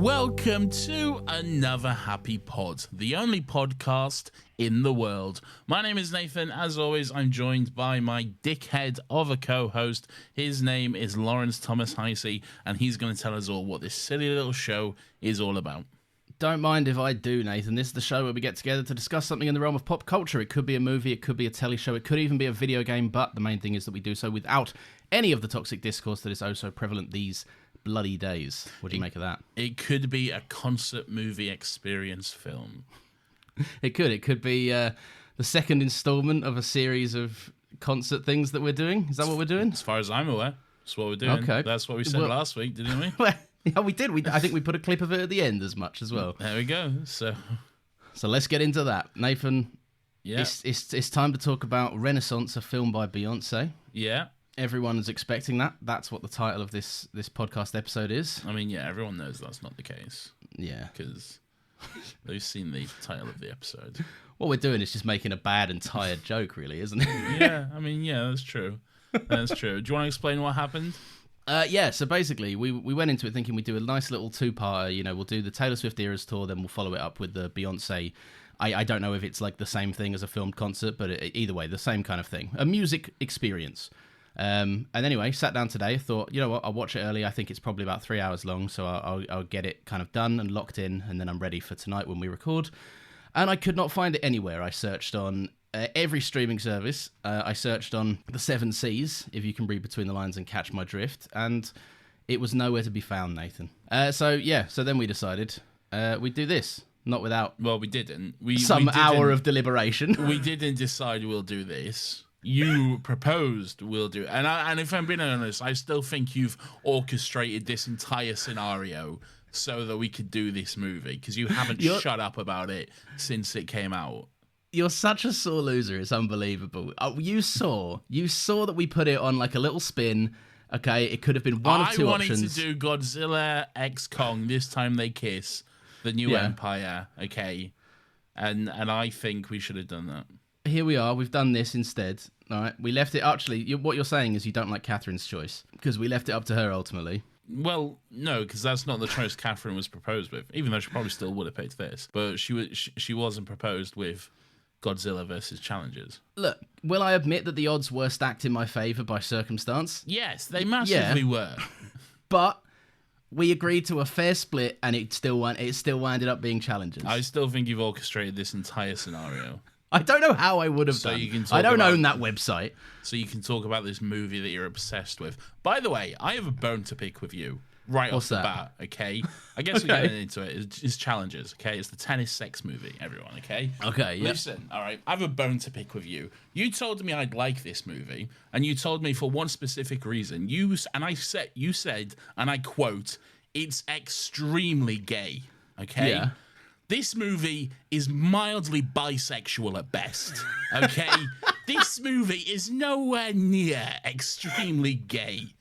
Welcome to another Happy Pod, the only podcast in the world. My name is Nathan. As always, I'm joined by my dickhead of a co-host. His name is Lawrence Thomas Heisey, and he's going to tell us all what this silly little show is all about. Don't mind if I do, Nathan. This is the show where we get together to discuss something in the realm of pop culture. It could be a movie, it could be a telly show, it could even be a video game, but the main thing is that we do so without any of the toxic discourse that is oh so prevalent these bloody days. What do you make of that? It could be a concert movie experience film. It could be the second installment of a series of concert things that we're doing. Is that what we're doing? As far as I'm aware, that's what we're doing. Okay. That's what we said last week, didn't we? Yeah, we did. I think we put a clip of it at the end as much as well. There we go. So let's get into that. Nathan, yeah. It's time to talk about Renaissance, a film by Beyonce. Yeah. Everyone is expecting that. That's what the title of this podcast episode is. I mean, yeah, everyone knows that's not the case. Yeah. Because they've seen the title of the episode. What we're doing is just making a bad and tired joke, really, isn't it? Yeah, I mean, yeah, that's true. That's true. Do you want to explain what happened? Yeah, so basically, we went into it thinking we'd do a nice little two-parter. You know, we'll do the Taylor Swift Eras tour, then we'll follow it up with the Beyonce. I don't know if it's like the same thing as a filmed concert, but either way, the same kind of thing. A music experience. And anyway, sat down today, thought, you know what, I'll watch it early. I think it's probably about 3 hours long, so I'll get it kind of done and locked in, and then I'm ready for tonight when we record. And I could not find it anywhere. I searched on every streaming service. I searched on the Seven Seas, if you can read between the lines and catch my drift, and it was nowhere to be found, Nathan. So then we decided we'd do this. Not without... Well, we didn't. Some hour of deliberation. We didn't decide we'll do this. You proposed we'll do it. And if I'm being honest, I still think you've orchestrated this entire scenario so that we could do this movie, because you haven't shut up about it since it came out. You're such a sore loser. It's unbelievable. You saw that we put it on like a little spin. Okay, it could have been one of two options. I wanted to do Godzilla x Kong, This Time They Kiss, The New Empire, okay? And I think we should have done that. Here we are. We've done this instead. All right. We left it. Actually, what you're saying is you don't like Catherine's choice because we left it up to her ultimately. Well, no, because that's not the choice Catherine was proposed with. Even though she probably still would have picked this, but she wasn't proposed with Godzilla versus Challengers. Look, will I admit that the odds were stacked in my favour by circumstance? Yes, they massively were. But we agreed to a fair split, and it still ended up being Challengers. I still think you've orchestrated this entire scenario. I don't know how I would have done. I don't own that website. So you can talk about this movie that you're obsessed with. By the way, I have a bone to pick with you off the bat, okay? I guess we're getting into it. It's Challengers, okay? It's the tennis sex movie, everyone, okay? Okay, yeah. Listen, all right, I have a bone to pick with you. You told me I'd like this movie, and you told me for one specific reason. You said, and I quote, it's extremely gay, okay? Yeah. This movie is mildly bisexual at best, okay? This movie is nowhere near extremely gay,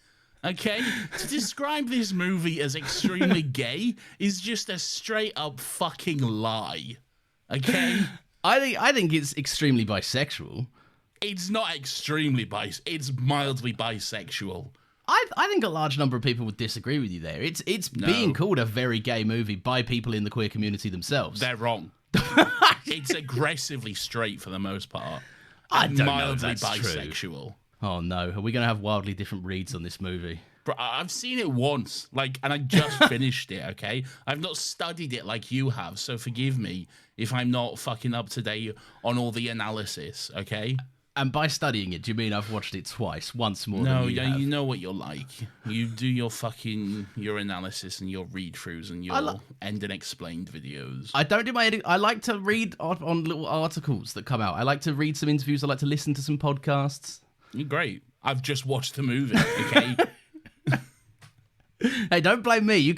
okay? To describe this movie as extremely gay is just a straight-up fucking lie, okay? I think it's extremely bisexual. It's not extremely it's mildly bisexual. I think a large number of people would disagree with you there. It's being called a very gay movie by people in the queer community themselves. They're wrong. It's aggressively straight for the most part. I don't mildly know if that's bisexual. True. Oh no, are we going to have wildly different reads on this movie? Bro, I've seen it once, and I just finished it, okay? I've not studied it like you have, so forgive me if I'm not fucking up to date on all the analysis, okay? And by studying it, do you mean I've watched it twice, once more than you have? You know what you're like. You do your analysis and your read-throughs and your end and explained videos. I don't do my editing. I like to read on little articles that come out. I like to read some interviews. I like to listen to some podcasts. Great. I've just watched the movie, okay? Hey, don't blame me. You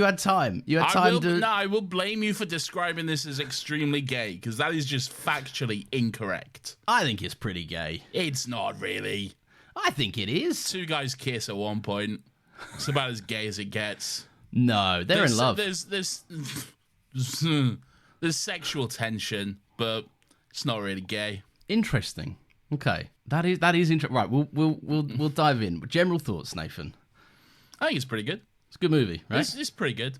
had time. You had time to... No, I will blame you for describing this as extremely gay, because that is just factually incorrect. I think it's pretty gay. It's not really. I think it is. Two guys kiss at one point. It's about as gay as it gets. No, they're in love. There's sexual tension, but it's not really gay. Interesting. Okay, that is interesting. Right, we'll dive in. General thoughts, Nathan. I think it's pretty good. It's a good movie, right? It's pretty good.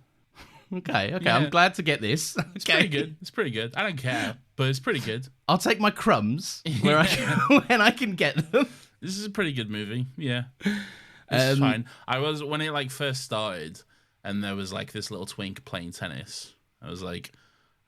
Okay. Yeah. I'm glad to get this. It's pretty good. It's pretty good. I don't care, but it's pretty good. I'll take my crumbs where when I can get them. This is a pretty good movie. Yeah, it's fine. I was when it like first started, and there was like this little twink playing tennis. I was like,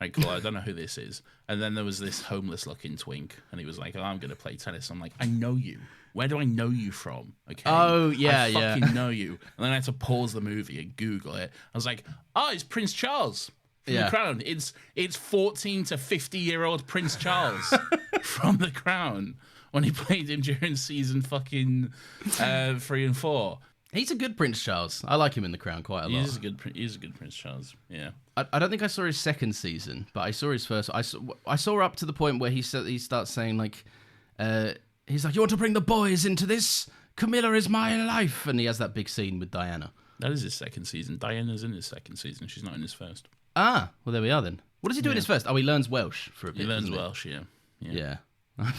right, cool. I don't know who this is. And then there was this homeless-looking twink, and he was like, "Oh, I'm gonna play tennis." I'm like, "I know you. Where do I know you from?" Okay. Oh, yeah, I fucking know you. And then I had to pause the movie and Google it. I was like, "Oh, it's Prince Charles from The Crown. It's 14 to 50-year-old Prince Charles from The Crown when he played him during season fucking 3 and 4." He's a good Prince Charles. I like him in The Crown quite a lot. He's a good Prince Charles. Yeah. I don't think I saw his second season, but I saw his first. I saw up to the point where he starts saying like, he's like, "You want to bring the boys into this? Camilla is my life," and he has that big scene with Diana. That is his second season. Diana's in his second season. She's not in his first. Ah, well there we are then. What does he do in his first? Oh, he learns Welsh for a bit. He learns doesn't he? Welsh. Yeah. Yeah.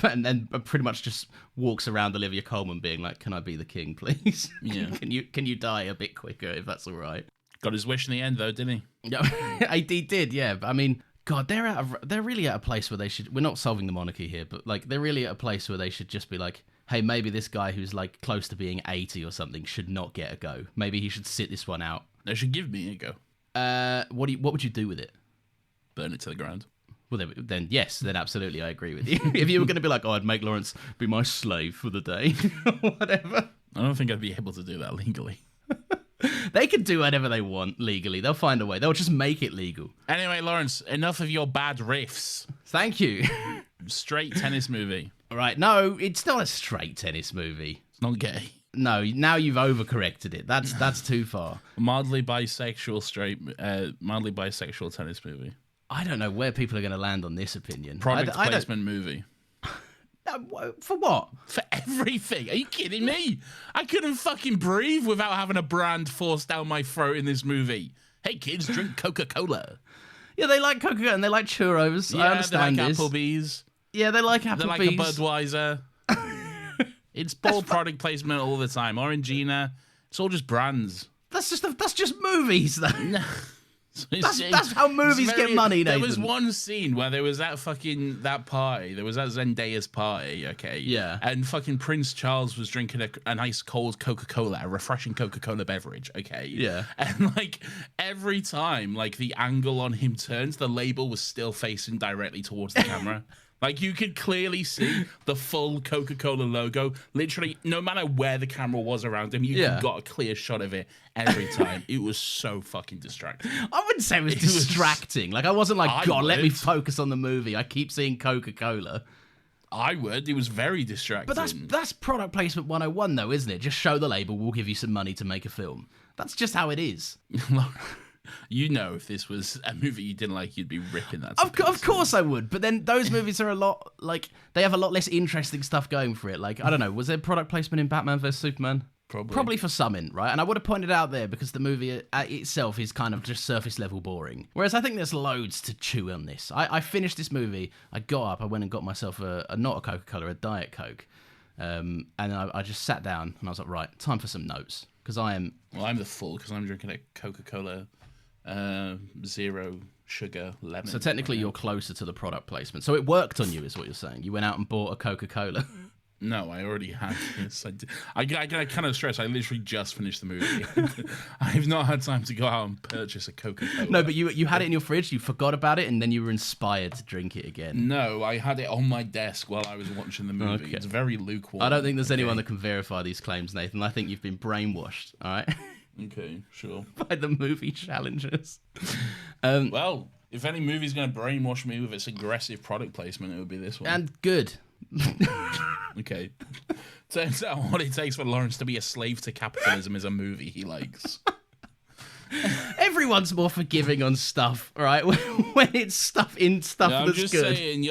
And then pretty much just walks around Olivia Colman being like, "Can I be the king, please? Yeah. Can you die a bit quicker if that's all right?" Got his wish in the end, though, didn't he? Yeah, he did. Yeah, but I mean, God, they're really at a place where they should. We're not solving the monarchy here, but like they're really at a place where they should just be like, "Hey, maybe this guy who's like close to being 80 or something should not get a go. Maybe he should sit this one out." They should give me a go. What would you do with it? Burn it to the ground. Well, then yes, then absolutely, I agree with you. If you were going to be like, "Oh, I'd make Lawrence be my slave for the day," or whatever. I don't think I'd be able to do that legally. They can do whatever they want legally. They'll find a way. They'll just make it legal. Anyway, Lawrence, enough of your bad riffs. Thank you. Straight tennis movie. All right, no, it's not a straight tennis movie. It's not gay. No, now you've overcorrected it. That's too far. Mildly bisexual tennis movie. I don't know where people are going to land on this opinion. Product I placement movie. For what? For everything. Are you kidding me? I couldn't fucking breathe without having a brand forced down my throat in this movie. Hey kids, drink Coca-Cola. Yeah, they like Coca-Cola and they like churros. I understand they like this. Applebee's. Yeah, they like Applebee's. They like a Budweiser. It's ball product placement all the time. Orangina. It's all just brands. That's just movies, though. No. That's how movies get money, Nathan. There was one scene where there was that party. There was that Zendaya's party, okay? Yeah. And fucking Prince Charles was drinking a nice cold Coca-Cola, a refreshing Coca-Cola beverage, okay? Yeah. And like every time like the angle on him turns, the label was still facing directly towards the camera. Like, you could clearly see the full Coca-Cola logo. Literally, no matter where the camera was around him, you got a clear shot of it every time. It was so fucking distracting. I wouldn't say it was distracting. Like, I wasn't like, God, let me focus on the movie. I keep seeing Coca-Cola. I would. It was very distracting. But that's product placement 101, though, isn't it? Just show the label, we'll give you some money to make a film. That's just how it is. You know, if this was a movie you didn't like, you'd be ripping that. Of course I would. But then those movies are a lot, like, they have a lot less interesting stuff going for it. Like, I don't know, was there product placement in Batman vs Superman? Probably for some in, right? And I would have pointed out there because the movie itself is kind of just surface level boring. Whereas I think there's loads to chew on this. I finished this movie, I got up, I went and got myself not a Coca-Cola, a Diet Coke. And I just sat down and I was like, right, time for some notes. Because I'm the fool because I'm drinking a Coca-Cola zero sugar lemon. So technically you're closer to the product placement. So it worked on you is what you're saying. You went out and bought a Coca-Cola. No, I already had this. I kind of stress. I literally just finished the movie. I've not had time to go out and purchase a Coca-Cola. No, but you had it in your fridge, you forgot about it, and then you were inspired to drink it again. No, I had it on my desk while I was watching the movie. Okay. It's very lukewarm. I don't think there's anyone that can verify these claims, Nathan. I think you've been brainwashed, all right? Okay, sure. By the movie challengers. Well, if any movie's going to brainwash me with its aggressive product placement, it would be this one. And good. Okay. Turns out what it takes for Lawrence to be a slave to capitalism is a movie he likes. Everyone's more forgiving on stuff, right? When it's stuff that's good. I'm just saying,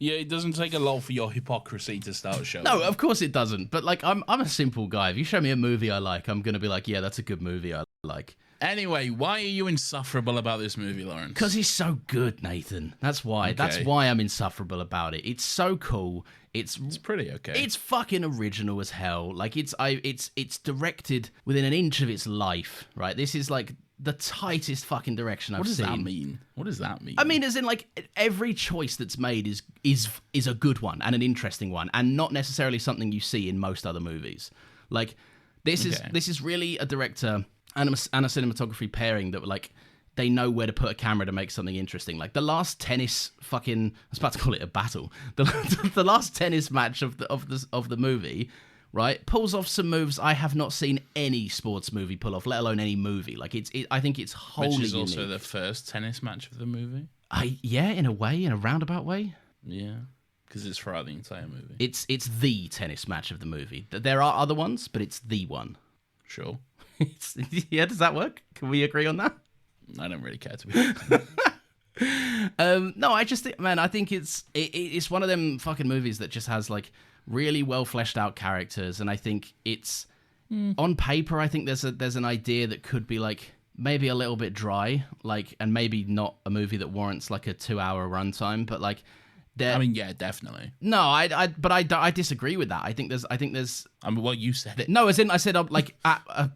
it doesn't take a lot for your hypocrisy to start showing. No, of course it doesn't. But like, I'm a simple guy. If you show me a movie I like, I'm gonna be like, yeah, that's a good movie I like. Anyway, why are you insufferable about this movie, Lawrence? Because he's so good, Nathan. That's why. Okay. That's why I'm insufferable about it. It's so cool. It's pretty okay. It's fucking original as hell. Like it's directed within an inch of its life, right? This is like the tightest fucking direction I've seen. What does that mean? What does that mean? I mean, as in, like, every choice that's made is a good one and an interesting one, and not necessarily something you see in most other movies. Like, this is really a director and a cinematography pairing that, like, they know where to put a camera to make something interesting. Like, the last tennis fucking... I was about to call it a battle. The last tennis match of the movie... Right, pulls off some moves I have not seen any sports movie pull off, let alone any movie. Like I think it's wholly Which is also unique. the first tennis match of the movie. Yeah, in a way, in a roundabout way. Yeah, because it's throughout the entire movie. It's the tennis match of the movie. There are other ones, but it's the one. Sure. Yeah, does that work? Can we agree on that? I don't really care to be honest. No, I just think, man, I think it's one of them fucking movies that just has like really well fleshed out characters, and I think it's on paper. I think there's an idea that could be like maybe a little bit dry, like, and maybe not a movie that warrants like a 2-hour runtime, but like. I mean, yeah, definitely. No, I disagree with that. I think there's. I mean, well, you said it. No, as in I said, like at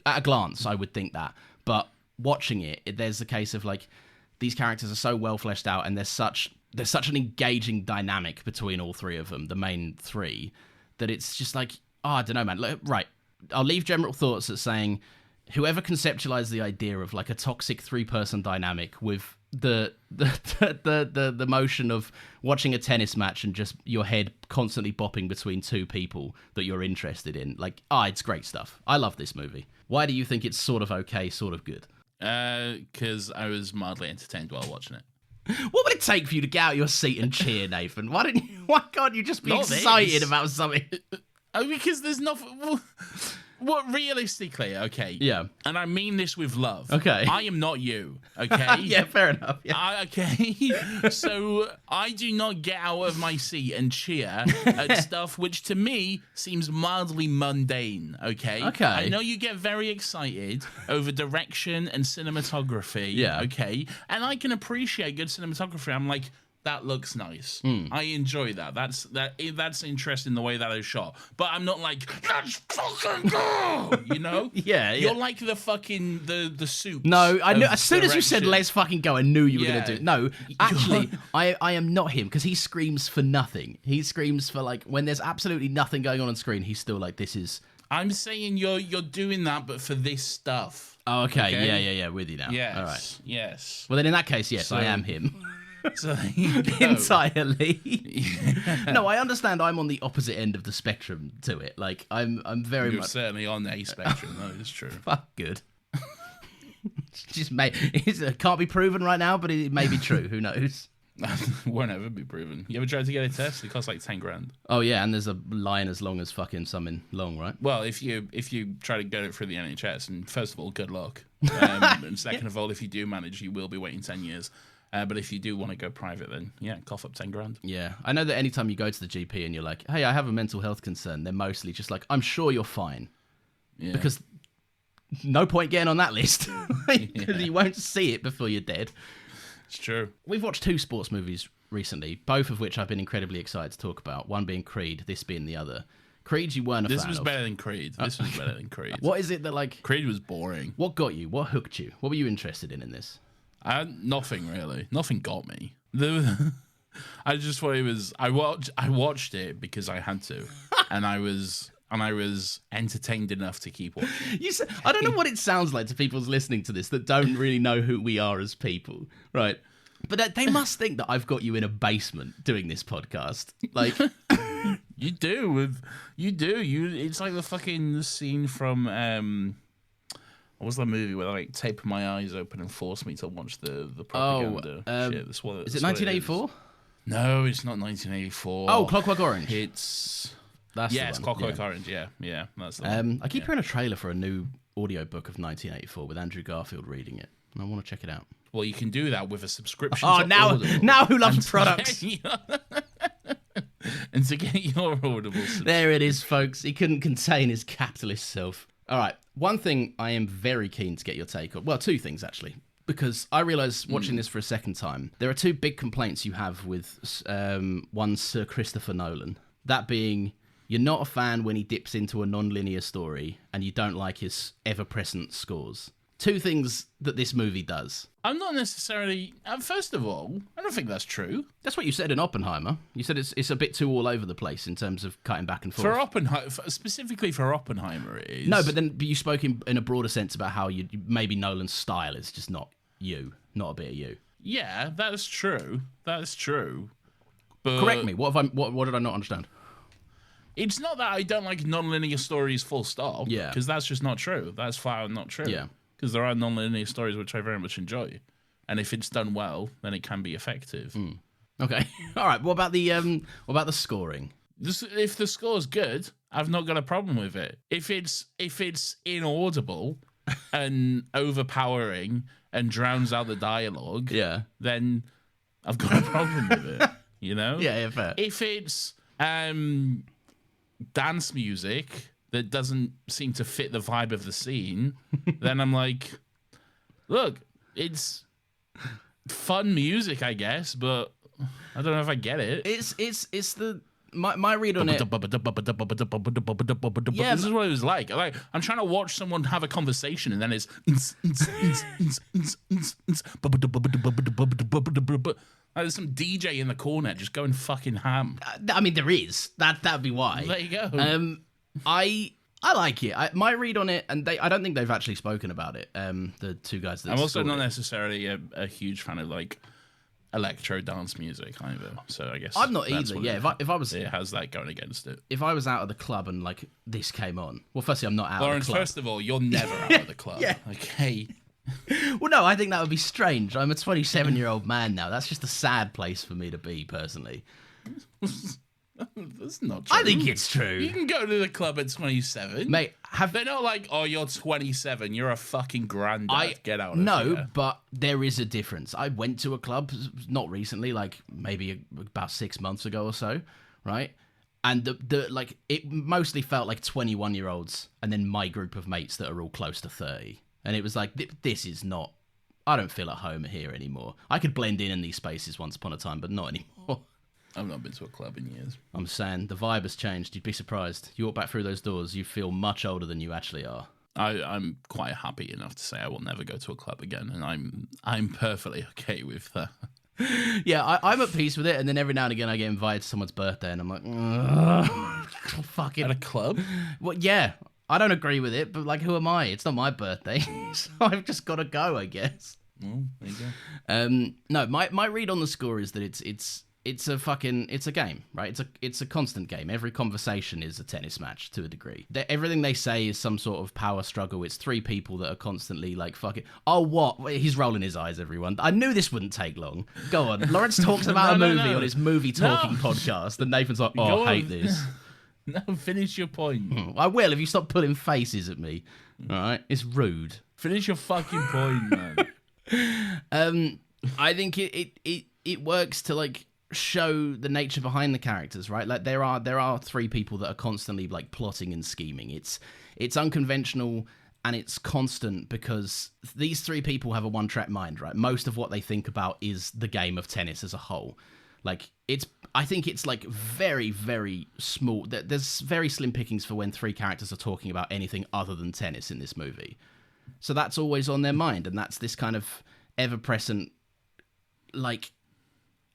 a glance, I would think that, but watching it, there's a case of like these characters are so well fleshed out, and there's such an engaging dynamic between all three of them, the main three, that it's just like, I don't know, man. Look, right, I'll leave general thoughts at saying whoever conceptualized the idea of like a toxic 3-person dynamic with the motion of watching a tennis match and just your head constantly bopping between two people that you're interested in, like, it's great stuff. I love this movie. Why do you think it's sort of okay, sort of good? Because I was mildly entertained while watching it. What would it take for you to get out your seat and cheer, Nathan? Why can't you just be Not excited this. about something? Because there's nothing. What realistically, okay? Yeah. And I mean this with love. Okay. I am not you. Okay. Yeah, fair enough. Yeah. Okay. So I do not get out of my seat and cheer at stuff which to me seems mildly mundane. Okay. Okay. I know you get very excited over direction and cinematography. Yeah. Okay. And I can appreciate good cinematography. I'm like, that looks nice. I enjoy that. That's interesting the way that is shot. But I'm not like, let's fucking go. You know? Yeah. You're like the fucking the soup. No, I knew as soon as you said "let's fucking go," I knew you were going to do it. No, actually, I am not him, because he screams for nothing. He screams for like when there's absolutely nothing going on screen. He's still like, "This is." I'm saying you're doing that, but for this stuff. Oh, okay. Yeah. With you now. Yes. All right. Yes. Well, then in that case, yes, So- I am him. So there you go. Entirely. No, I understand. I'm on the opposite end of the spectrum to it. Like I'm very You're much certainly on a spectrum. That is true. fuck good. It can't be proven right now, but it may be true. Who knows? Won't ever be proven. You ever tried to get a test? It costs like 10 grand. Oh yeah, and there's a line as long as fucking something long, right? Well, if you try to get it through the NHS, and first of all, good luck. And second of all, if you do manage, you will be waiting 10 years. But if you do want to go private, then yeah, cough up 10 grand. Yeah, I know that anytime you go to the GP and you're like, "Hey, I have a mental health concern," they're mostly just like, "I'm sure you're fine," Yeah. because no point getting on that list because you won't see it before you're dead. It's true. We've watched 2 sports movies recently, both of which I've been incredibly excited to talk about. One being Creed, this being the other. Creed, you weren't a This fan was of. better than Creed. This was better than Creed. What is it that like? Creed was boring. What got you? What hooked you? What were you interested in this? Nothing really. Nothing got me. I just thought it was. I watched it because I had to, and I was entertained enough to keep watching. I don't know what it sounds like to people listening to this that don't really know who we are as people, right? But they must think that I've got you in a basement doing this podcast. Like, You do. It's like the fucking scene from what was that movie where they like tape my eyes open and force me to watch the propaganda shit? Is it 1984? No, it's not 1984. Oh, Clockwork Orange. It's That's the it's one. Clockwork Yeah. Orange. Yeah, that's the one. I keep hearing a trailer for a new audiobook of 1984 with Andrew Garfield reading it, and I want to check it out. Well, you can do that with a subscription. Oh, to now Audible. who loves products? And to get your Audible There it is, folks. He couldn't contain his capitalist self. All right. One thing I am very keen to get your take on. Well, 2 things, actually. Because I realise, watching this for a second time, there are 2 big complaints you have with one Sir Christopher Nolan. That being, you're not a fan when he dips into a non-linear story, and you don't like his ever-present scores. two things that this movie does. I'm not necessarily. First of all, I don't think that's true. That's what you said in Oppenheimer. You said it's a bit too all over the place in terms of cutting back and forth. For Oppenheimer, specifically for Oppenheimer, it is. No, but you spoke in a broader sense about how maybe Nolan's style is just not you, not a bit of you. Yeah, that's true. That's true. But Correct me. What did I not understand? it's not that I don't like non-linear stories full stop. Yeah. Because that's just not true. That's flat out not true. Yeah. Because there are non-linear stories which I very much enjoy. And if it's done well, then it can be effective. Okay. All right. What about the scoring? If the score's good, I've not got a problem with it. If it's inaudible and overpowering and drowns out the dialogue, Yeah. then I've got a problem with it. You know? Yeah, fair. If it's dance music that doesn't seem to fit the vibe of the scene, then I'm like, look, it's fun music, I guess, but I don't know if I get it. It's the my read on it. This is what it was like. I'm trying to watch someone have a conversation, and then it's there's some DJ in the corner just going fucking ham. I mean, there is that'd be why. There you go. I like it. My read on it, and I don't think they've actually spoken about it. The two guys that I'm also scored not it. necessarily a huge fan of like electro dance music either. So I guess I'm not that's either. what Yeah, if I was it has that going against it. if I was out of the club and like this came on, well, firstly, I'm not out Lawrence, of the club. first of all, you're never out of the club. Yeah. Okay. Well, no, I think that would be strange. I'm a 27-year-old man now. That's just a sad place for me to be, personally. That's not true. I think it's You true, can go to the club at 27. mate. They're not like, oh, you're 27. You're a fucking granddad. Get out of no, here. but there is a difference. I went to a club not recently, like maybe about 6 months ago or so, right? And the like, it mostly felt like 21-year-olds, and then my group of mates that are all close to 30, and it was like, this is not. I don't feel at home here anymore. I could blend in these spaces once upon a time, but not anymore. I've not been to a club in years. I'm saying the vibe has changed. You'd be surprised. You walk back through those doors, you feel much older than you actually are. I'm quite happy enough to say I will never go to a club again, and I'm perfectly okay with that. Yeah, I'm at peace with it, and then every now and again I get invited to someone's birthday, and I'm like, ugh, fucking. At a club? Well, yeah, I don't agree with it, but like, who am I? It's not my birthday, so I've just got to go, I guess. Well, there you go. No, my read on the score is that it's a game, right? It's a constant game. Every conversation is a tennis match to a degree. Everything they say is some sort of power struggle. It's three people that are constantly like, fucking, oh, what? He's rolling his eyes, everyone. I knew this wouldn't take long. Go on. Lawrence talks about a movie on his movie talking podcast, and Nathan's like, oh, Go I hate on. this. No, finish your point. I will if you stop pulling faces at me. All right? It's rude. Finish your fucking point, man. I think it works to like show the nature behind the characters, right? Like there are three people that are constantly like plotting and scheming. It's unconventional and it's constant because these three people have a one-track mind, right? Most of what they think about is the game of tennis as a whole. Like I think it's like very, very small. There's very slim pickings for when three characters are talking about anything other than tennis in this movie. So that's always on their mind, and that's this kind of ever-present, like,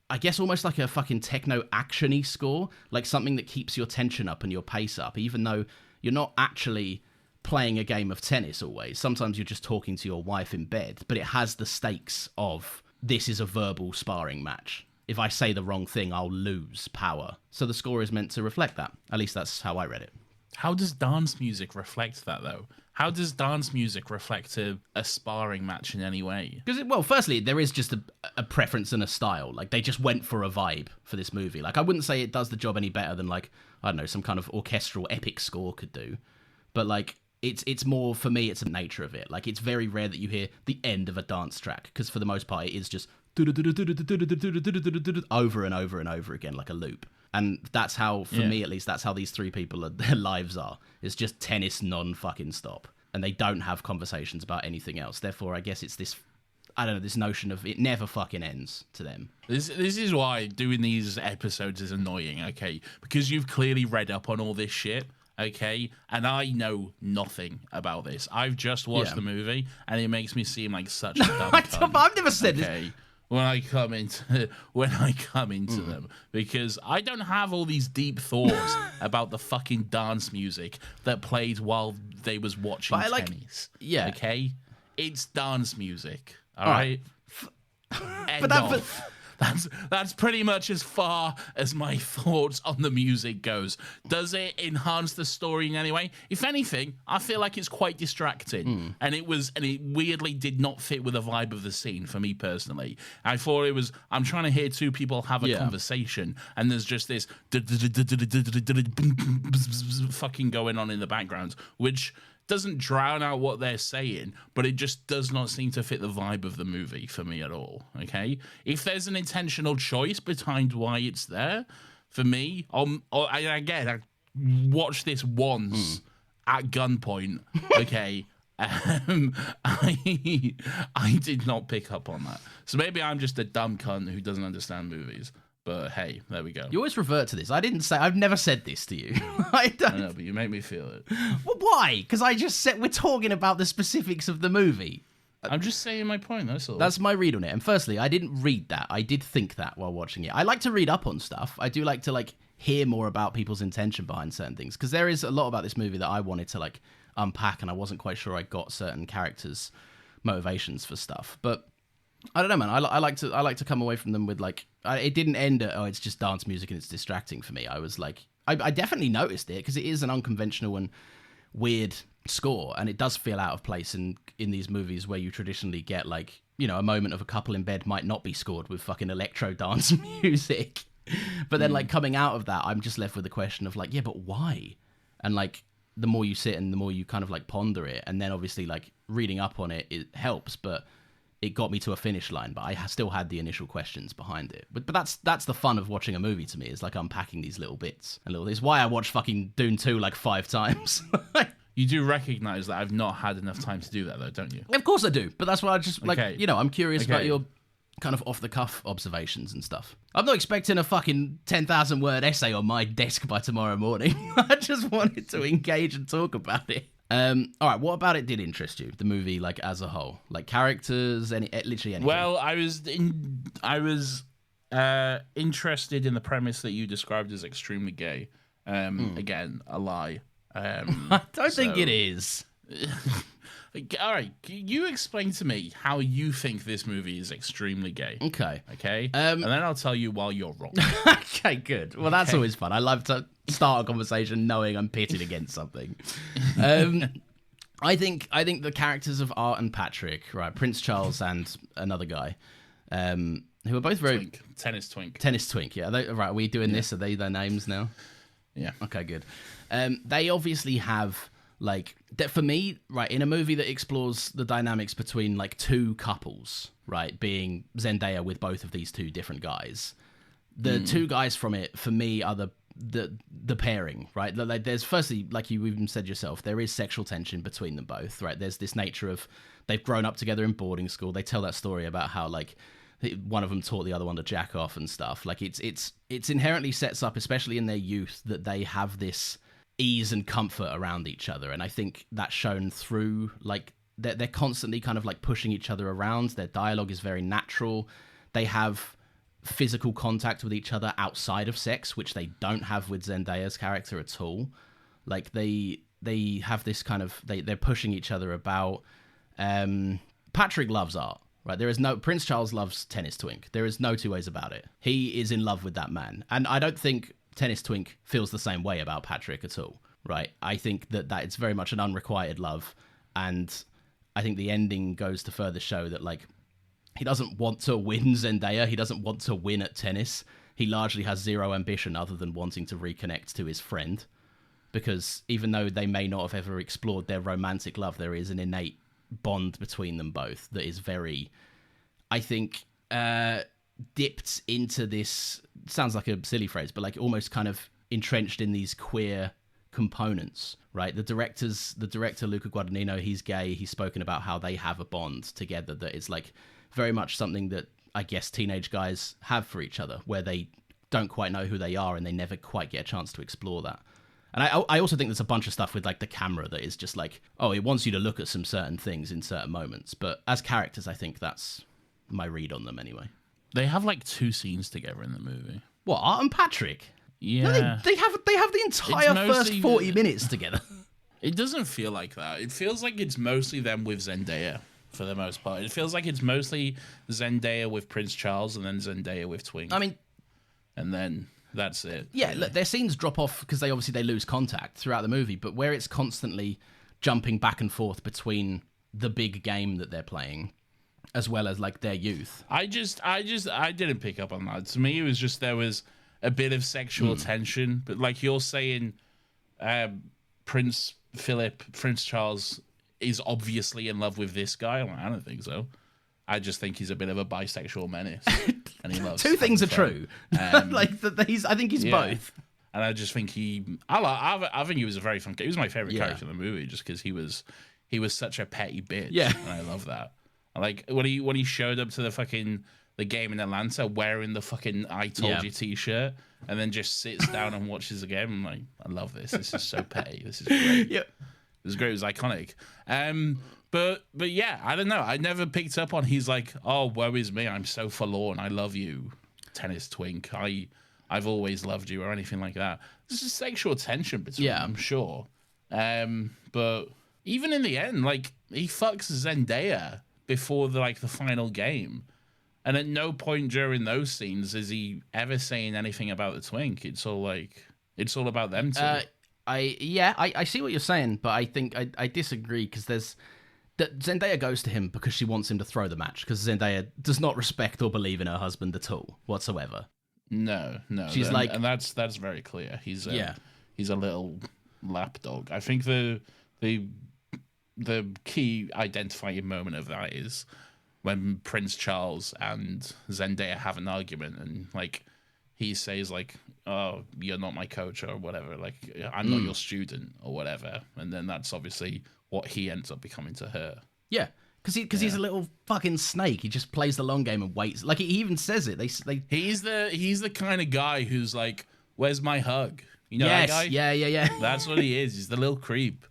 I guess almost like a fucking techno action-y score, like something that keeps your tension up and your pace up, even though you're not actually playing a game of tennis always. Sometimes you're just talking to your wife in bed, but it has the stakes of this is a verbal sparring match. If I say the wrong thing, I'll lose power. So the score is meant to reflect that. At least that's how I read it. How does dance music reflect that, though? How does dance music reflect a sparring match in any way? Because, well, firstly, there is just a preference and a style. Like, they just went for a vibe for this movie. Like, I wouldn't say it does the job any better than, like, I don't know, some kind of orchestral epic score could do. But, like, it's more, for me, it's the nature of it. Like, it's very rare that you hear the end of a dance track. Because, for the most part, it is just over and over and over again, like a loop. And that's how, for me at least, that's how these three people, their lives are. It's just tennis non-fucking stop. And they don't have conversations about anything else. Therefore, I guess it's this, I don't know, this notion of it never fucking ends to them. This is why doing these episodes is annoying, okay? Because you've clearly read up on all this shit, okay? And I know nothing about this. I've just watched Yeah. the movie, and it makes me seem like such a dumb cunt. I've never said this. Okay, when I come into them, because I don't have all these deep thoughts about the fucking dance music that played while they was watching But I like- tennis. yeah. Okay, it's dance music. All All right. right. End of. That's pretty much as far as my thoughts on the music goes. Does it enhance the story in any way? If anything, I feel like it's quite distracting, and it weirdly did not fit with the vibe of the scene for me personally. I thought it was, I'm trying to hear two people have a conversation, and there's just this fucking going on in the background, which doesn't drown out what they're saying, but it just does not seem to fit the vibe of the movie for me at all. Okay, if there's an intentional choice behind why it's there, for me, I watched this once at gunpoint. Okay, I did not pick up on that, so maybe I'm just a dumb cunt who doesn't understand movies. But hey, there we go. You always revert to this. I've never said this to you. I don't. I know, but you make me feel it. Well, why? Because I just said we're talking about the specifics of the movie. I'm just saying my point, that's all. That's my read on it. And firstly, I didn't read that. I did think that while watching it. I like to read up on stuff. I do like to hear more about people's intention behind certain things, because there is a lot about this movie that I wanted to unpack, and I wasn't quite sure I got certain characters' motivations for stuff. But I don't know, man. I like to come away from them with it didn't end at, oh, it's just dance music and it's distracting for me. I was like, I definitely noticed it because it is an unconventional and weird score, and it does feel out of place in these movies where you traditionally get a moment of a couple in bed might not be scored with fucking electro dance music. But then coming out of that, I'm just left with the question of yeah, but why? And the more you sit and the more you kind of ponder it, and then obviously reading up on it helps, but it got me to a finish line, but I still had the initial questions behind it. But that's the fun of watching a movie to me, is unpacking these little bits. It's why I watched fucking Dune 2 5 times. You do recognize that I've not had enough time to do that, though, don't you? Of course I do, but that's why I just Okay. I'm curious about Okay. your kind of off the cuff observations and stuff. I'm not expecting a fucking 10,000 word essay on my desk by tomorrow morning. I just wanted to engage and talk about it. All right, what about it did interest you? The movie, as a whole, characters, literally anything. Well, I was interested in the premise that you described as extremely gay. Again, a lie. I don't think it is. All right, you explain to me how you think this movie is extremely gay. Okay. Okay, and then I'll tell you why you're wrong. Okay, good. Well, that's always fun. I love to start a conversation knowing I'm pitted against something. I think the characters of Art and Patrick, right, Prince Charles and another guy, who are both very Tennis twink. Tennis twink. Yeah, right. Are we doing this? Are they their names now? Yeah. Okay, good. They obviously have that for me, right, in a movie that explores the dynamics between two couples, right, being Zendaya with both of these two different guys. The two guys from it for me are the pairing, right? There's firstly, like you even said yourself, there is sexual tension between them both, right? There's this nature of they've grown up together in boarding school. They tell that story about how one of them taught the other one to jack off and stuff. It's inherently sets up, especially in their youth, that they have this ease and comfort around each other, and I think that's shown through they're constantly kind of pushing each other around. Their dialogue is very natural. They have physical contact with each other outside of sex, which they don't have with Zendaya's character at all. They have this kind of they're pushing each other about. Patrick loves art. Right, there is no Prince Charles loves Tennis Twink. There is no two ways about it. He is in love with that man, and I don't think Tennis Twink feels the same way about Patrick at all. Right, I think that it's very much an unrequited love, and I think the ending goes to further show that he doesn't want to win Zendaya. He doesn't want to win at tennis. He largely has zero ambition other than wanting to reconnect to his friend, because even though they may not have ever explored their romantic love, there is an innate bond between them both that is very, I think, dipped into this, sounds like a silly phrase, but almost kind of entrenched in these queer components, right? The director Luca Guadagnino, he's gay. He's spoken about how they have a bond together that is very much something that I guess teenage guys have for each other, where they don't quite know who they are and they never quite get a chance to explore that. And I also think there's a bunch of stuff with like the camera that is just like, oh, it wants you to look at some certain things in certain moments. But as characters, I think that's my read on them anyway. They have like 2 scenes together in the movie. What, Art and Patrick? Yeah. No, they have the entire first 40 minutes together. It doesn't feel like that. It feels like it's mostly them with Zendaya for the most part. It feels like it's mostly Zendaya with Prince Charles and then Zendaya with Twink. I mean, and then that's it. Yeah, look, their scenes drop off because they lose contact throughout the movie, but where it's constantly jumping back and forth between the big game that they're playing as well as like their youth. I didn't pick up on that. To me, it was just there was a bit of sexual tension, but like you're saying, Prince Charles is obviously in love with this guy. Like, I don't think so. I just think he's a bit of a bisexual menace, and he loves. 2 things are true. Like I think he's both. And I just think I think he was a very fun. He was my favorite character in the movie, just because he was such a petty bitch. Yeah, and I love that. Like when he showed up to the game in Atlanta wearing the fucking "I told you" t-shirt, and then just sits down and watches the game. I'm like, I love this. This is so petty. This is great. Yeah, it was great. It was iconic. But yeah, I don't know. I never picked up on he's like, oh, woe is me. I'm so forlorn. I love you, tennis twink. I've always loved you, or anything like that. There's a sexual tension between them, I'm sure. But even in the end, like he fucks Zendaya before the final game, and at no point during those scenes is he ever saying anything about the twink. It's all about them two. I see what you're saying, but I think I disagree because that Zendaya goes to him because she wants him to throw the match, because Zendaya does not respect or believe in her husband at all whatsoever. No. She's and that's very clear. He's a little lapdog. I think the key identifying moment of that is when Prince Charles and Zendaya have an argument, and like he says like, "Oh, you're not my coach," or whatever. Like, I'm not your student, or whatever. And then that's obviously what he ends up becoming to her. Yeah, because he's a little fucking snake. He just plays the long game and waits. Like he even says it. He's the kind of guy who's like, "Where's my hug?" You know that guy? Yeah. That's what he is. He's the little creep.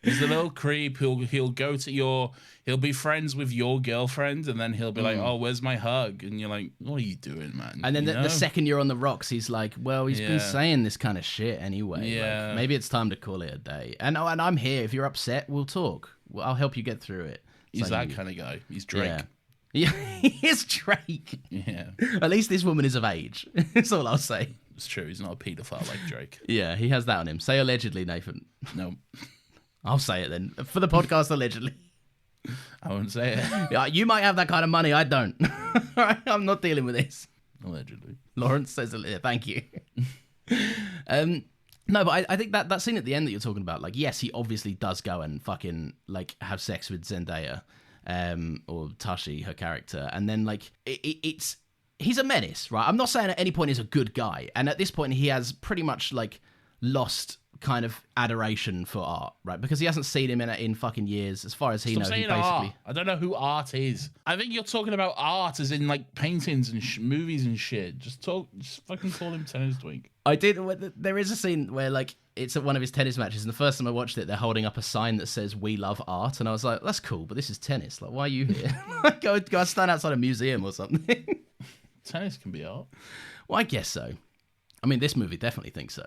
He's the little creep he'll go to he'll be friends with your girlfriend, and then he'll be like, "Oh, where's my hug?" And you're like, "What are you doing, man?" And then the second you're on the rocks, he's like, "Well, he's been saying this kind of shit anyway. Yeah. Like, maybe it's time to call it a day." And I'm here. If you're upset, we'll talk. I'll help you get through it. He's that kind of guy. He's Drake. Yeah, he is Drake. Yeah. At least this woman is of age. That's all I'll say. It's true. He's not a paedophile like Drake. Yeah, he has that on him. Say allegedly, Nathan. No. I'll say it then. For the podcast, allegedly. I won't say it. Yeah, you might have that kind of money. I don't. All right, I'm not dealing with this. Allegedly. Lawrence says, thank you. No, but I think that scene at the end that you're talking about, like, yes, he obviously does go and fucking, like, have sex with Zendaya, or Tashi, her character, and then, like, he's a menace, right? I'm not saying at any point he's a good guy, and at this point he has pretty much, like, lost kind of adoration for Art, right? Because he hasn't seen him in fucking years, as far as he knows. He basically... Art. I don't know who Art is. I think you're talking about Art as in like paintings and movies and shit. Just fucking call him Tennis Twink. I did. There is a scene where like it's at one of his tennis matches, and the first time I watched it, they're holding up a sign that says "We love Art," and I was like, "That's cool, but this is tennis. Like, why are you here? go stand outside a museum or something." Tennis can be art. Well, I guess so. I mean, this movie definitely thinks so.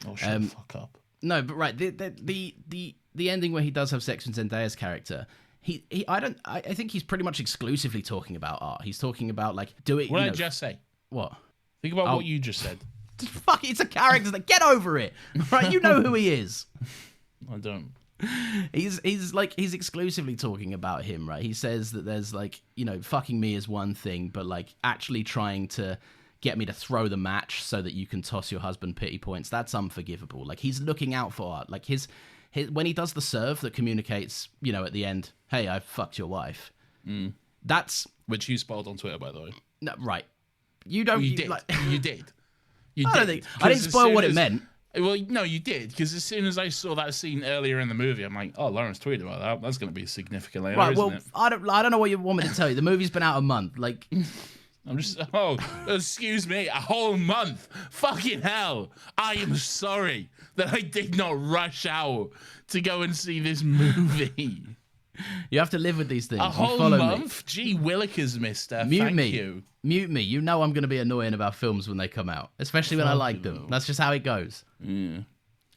Oh, shut the fuck up. No, but right, the ending where he does have sex with Zendaya's character, I think he's pretty much exclusively talking about Art. He's talking about like doing. What did I just say? What? Think about what you just said. Fuck, it's a character. Get over it, right? You know who he is. I don't. He's exclusively talking about him, right? He says that there's like, fucking me is one thing, but like actually trying to get me to throw the match so that you can toss your husband pity points, that's unforgivable. Like, he's looking out for Art. Like, his when he does the serve that communicates, at the end, hey, I fucked your wife. That's... Which you spoiled on Twitter, by the way. No, right. You don't... You did. You did. I didn't spoil what it meant. Well, no, you did, because as soon as I saw that scene earlier in the movie, I'm like, oh, Lawrence tweeted about that. That's going to be significant later, right, isn't well, it? I don't know what you want me to tell you. The movie's been out a month. Like... I'm just, oh, excuse me, a whole month. Fucking hell. I am sorry that I did not rush out to go and see this movie. You have to live with these things. A whole month? Gee willikers, mister. Thank you. Mute me. You know I'm going to be annoying about films when they come out, especially when I like them. That's just how it goes. Yeah.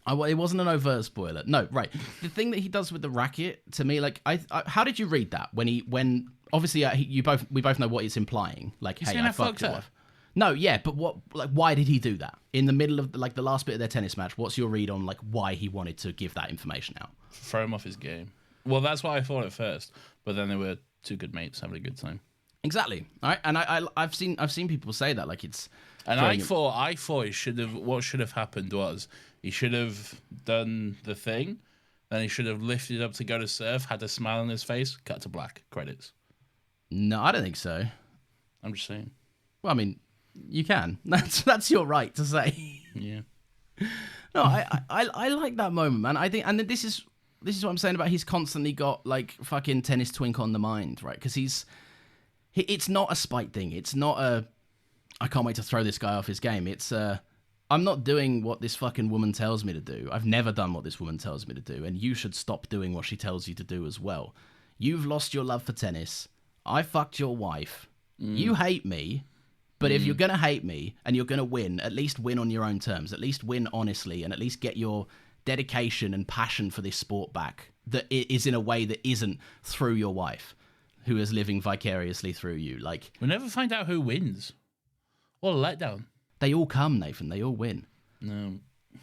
It wasn't an overt spoiler. No, right. The thing that he does with the racket, to me, like, how did you read that when obviously we both know what it's implying. Like, hey, I fucked your wife. No, yeah, but why did he do that in the middle of the last bit of their tennis match? What's your read on like why he wanted to give that information out? Throw him off his game. Well, that's what I thought at first, but then they were two good mates having a good time. Exactly. All right, and I've seen people say that like it's. And I thought it should have. What should have happened was he should have done the thing, then he should have lifted up to go to serve, had a smile on his face, cut to black, credits. No, I don't think so. I'm just saying. Well, I mean, you can. That's your right to say. Yeah. No, I like that moment, man. I think, and this is what I'm saying about he's constantly got like fucking tennis twink on the mind, right? Because it's not a spite thing. It's not a I can't wait to throw this guy off his game. It's I'm not doing what this fucking woman tells me to do. I've never done what this woman tells me to do, and you should stop doing what she tells you to do as well. You've lost your love for tennis. I fucked your wife. You hate me. But if you're going to hate me and you're going to win, at least win on your own terms. At least win honestly and at least get your dedication and passion for this sport back that it is in a way that isn't through your wife who is living vicariously through you. Like, we'll never find out who wins. What a letdown. They all come, Nathan. They all win. No.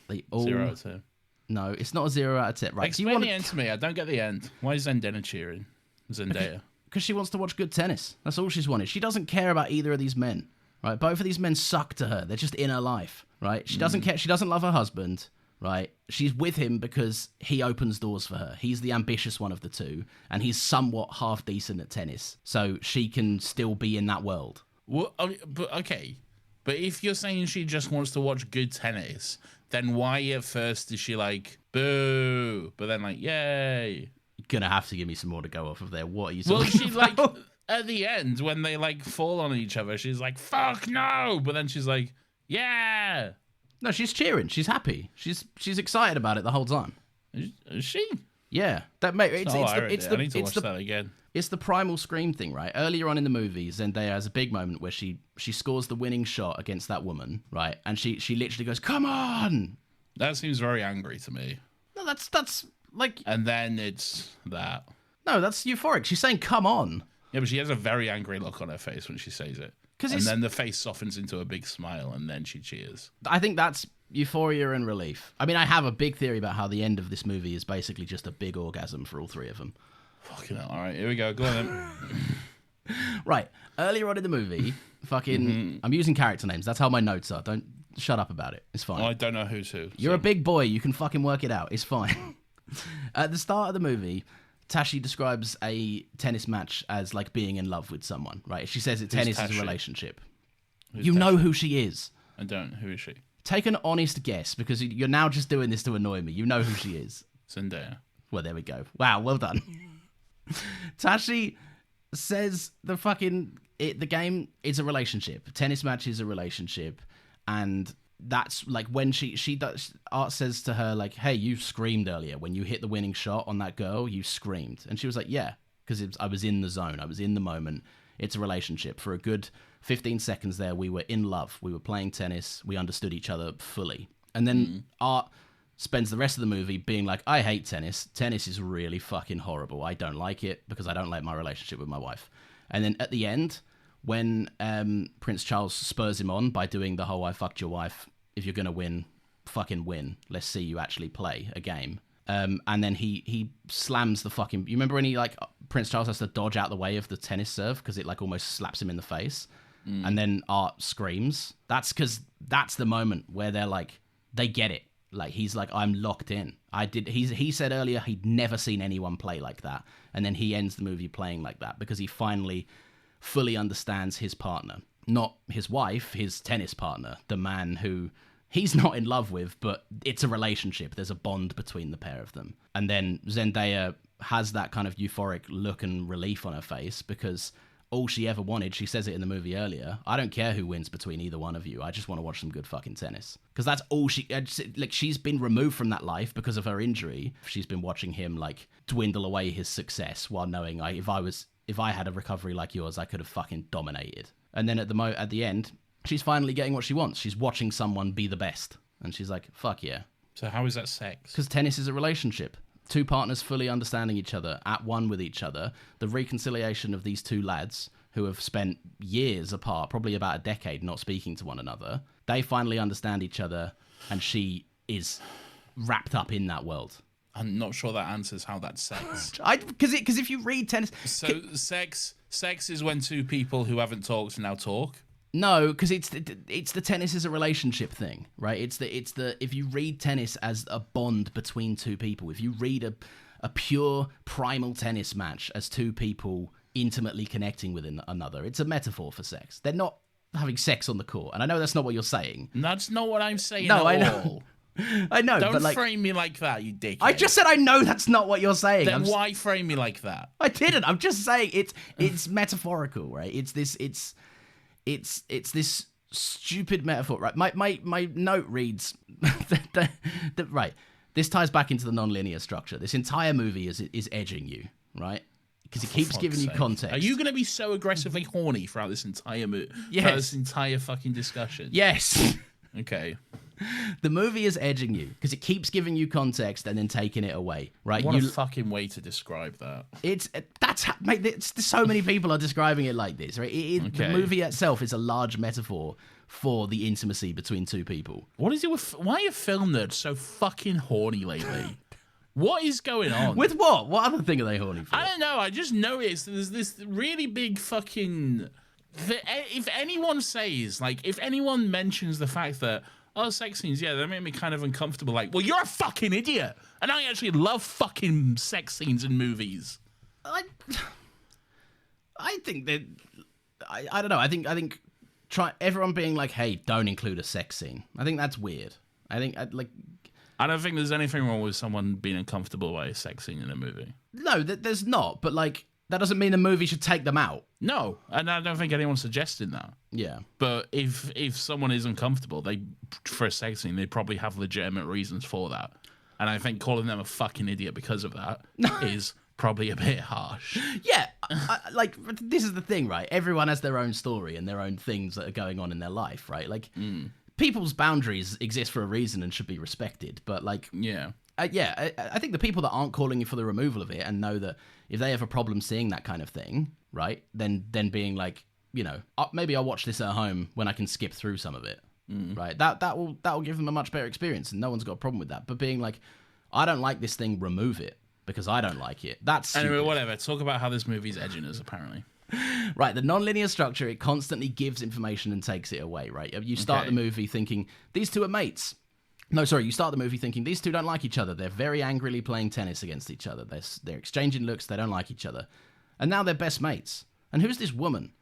They all... 0 out of 10. No, it's not a 0 out of 10. Right. Explain the end to me. I don't get the end. Why is Zendaya cheering? Zendaya. Because she wants to watch good tennis. That's all she's wanted. She doesn't care about either of these men. Right, both of these men suck to her. They're just in her life, right? She doesn't care. She doesn't love her husband, right? She's with him because he opens doors for her. He's the ambitious one of the two, and he's somewhat half decent at tennis, so she can still be in that world. Well, but okay, but if you're saying she just wants to watch good tennis, then why at first is she like boo, but then like yay? You're gonna have to give me some more to go off of there. What are you talking well, she about? Like. At the end, when they like fall on each other, she's like, fuck no! But then she's like, yeah! No, she's cheering. She's happy. She's excited about it the whole time. Is she? Yeah. That mate, I need to watch that again. It's the primal scream thing, right? Earlier on in the movie, Zendaya has a big moment where she scores the winning shot against that woman, right? And she literally goes, come on! That seems very angry to me. No, that's like... And then it's that. No, that's euphoric. She's saying, come on. Yeah, but she has a very angry look on her face when she says it. And then the face softens into a big smile, and then she cheers. I think that's euphoria and relief. I mean, I have a big theory about how the end of this movie is basically just a big orgasm for all three of them. Fucking hell. All right, here we go. Go on then. Right. Earlier on in the movie, fucking... I'm using character names. That's how my notes are. Don't shut up about it. It's fine. Well, I don't know who's who. You're a big boy. You can fucking work it out. It's fine. At the start of the movie... Tashi describes a tennis match as like being in love with someone, right? She says that tennis is a relationship. You know who she is. I don't. Who is she? Take an honest guess, because you're now just doing this to annoy me. You know who she is. Zendaya. Well, there we go. Wow, well done. Tashi says the game is a relationship. Tennis match is a relationship, and that's like when she does. Art says to her like, "Hey, you screamed earlier when you hit the winning shot on that girl. You screamed," and she was like, "Yeah, because I was in the zone. I was in the moment. It's a relationship." For a good 15 seconds there, we were in love. We were playing tennis. We understood each other fully. And then Art spends the rest of the movie being like, "I hate tennis. Tennis is really fucking horrible. I don't like it because I don't like my relationship with my wife." And then at the end, when Prince Charles spurs him on by doing the whole "I fucked your wife. If you're gonna win, fucking win. Let's see you actually play a game." And then he slams the fucking... You remember when he like Prince Charles has to dodge out the way of the tennis serve because it like almost slaps him in the face, and then Art screams. That's because that's the moment where they're like, they get it. Like he's like, I'm locked in. He said earlier he'd never seen anyone play like that, and then he ends the movie playing like that because he finally fully understands his partner, not his wife, his tennis partner, the man who he's not in love with, but it's a relationship. There's a bond between the pair of them. And then Zendaya has that kind of euphoric look and relief on her face because all she ever wanted. She says it in the movie earlier. I don't care who wins between either one of you. I just want to watch some good fucking tennis. Because that's all like, she's been removed from that life because of her injury. She's been watching him, like, dwindle away his success while knowing, if I had a recovery like yours, I could have fucking dominated. And then at the end, she's finally getting what she wants. She's watching someone be the best. And she's like, fuck yeah. So how is that sex? Because tennis is a relationship. Two partners fully understanding each other, at one with each other. The reconciliation of these two lads who have spent years apart, probably about a decade, not speaking to one another. They finally understand each other, and she is wrapped up in that world. I'm not sure that answers how that's sex. Because if you read tennis... So sex is when two people who haven't talked now talk? No, because it's the tennis is a relationship thing, right? It's the if you read tennis as a bond between two people, if you read a pure primal tennis match as two people intimately connecting with another, it's a metaphor for sex. They're not having sex on the court, and I know that's not what you're saying. That's not what I'm saying. No, at I know. all. I know. Don't but like, frame me like that, you dickhead. I just said I know that's not what you're saying. Then why frame me like that? I didn't. I'm just saying it's metaphorical, right? It's this stupid metaphor, right? My note reads right. This ties back into the non-linear structure. This entire movie is edging you, right? Because it keeps giving you context. Are you going to be so aggressively horny throughout this entire throughout this entire fucking discussion? Yes. Okay. The movie is edging you because it keeps giving you context and then taking it away, right? What a fucking way to describe that. Mate, so many people are describing it like this, right? The movie itself is a large metaphor for the intimacy between two people. What is it with? Why are film nerds so fucking horny lately? What is going on? With what? What other thing are they horny for? I don't know. I just noticed there's this really big fucking... If anyone says, like, if anyone mentions the fact that, oh, sex scenes, yeah, they make me kind of uncomfortable, like, well, you're a fucking idiot. And I actually love fucking sex scenes in movies. I think that... I don't know. I think everyone being like, hey, don't include a sex scene. I think that's weird. I don't think there's anything wrong with someone being uncomfortable by a sex scene in a movie. No, there's not. But, like, that doesn't mean the movie should take them out. No, and I don't think anyone's suggesting that. Yeah. But if someone is uncomfortable, for a sex scene, they probably have legitimate reasons for that. And I think calling them a fucking idiot because of that is probably a bit harsh. Yeah. This is the thing, right? Everyone has their own story and their own things that are going on in their life, right? Like... People's boundaries exist for a reason and should be respected, but like, I think the people that aren't calling you for the removal of it and know that if they have a problem seeing that kind of thing, right, then being like, you know, maybe I'll watch this at home when I can skip through some of it, right? That will give them a much better experience, and no one's got a problem with that. But being like, I don't like this thing, remove it because I don't like it. That's stupid. Anyway, whatever. Talk about how this movie's edging us, apparently. Right, the non-linear structure, it constantly gives information and takes it away, right? You start the movie thinking, these two are mates. No, sorry, you start the movie thinking, these two don't like each other. They're very angrily playing tennis against each other. They're exchanging looks, they don't like each other. And now they're best mates. And who's this woman?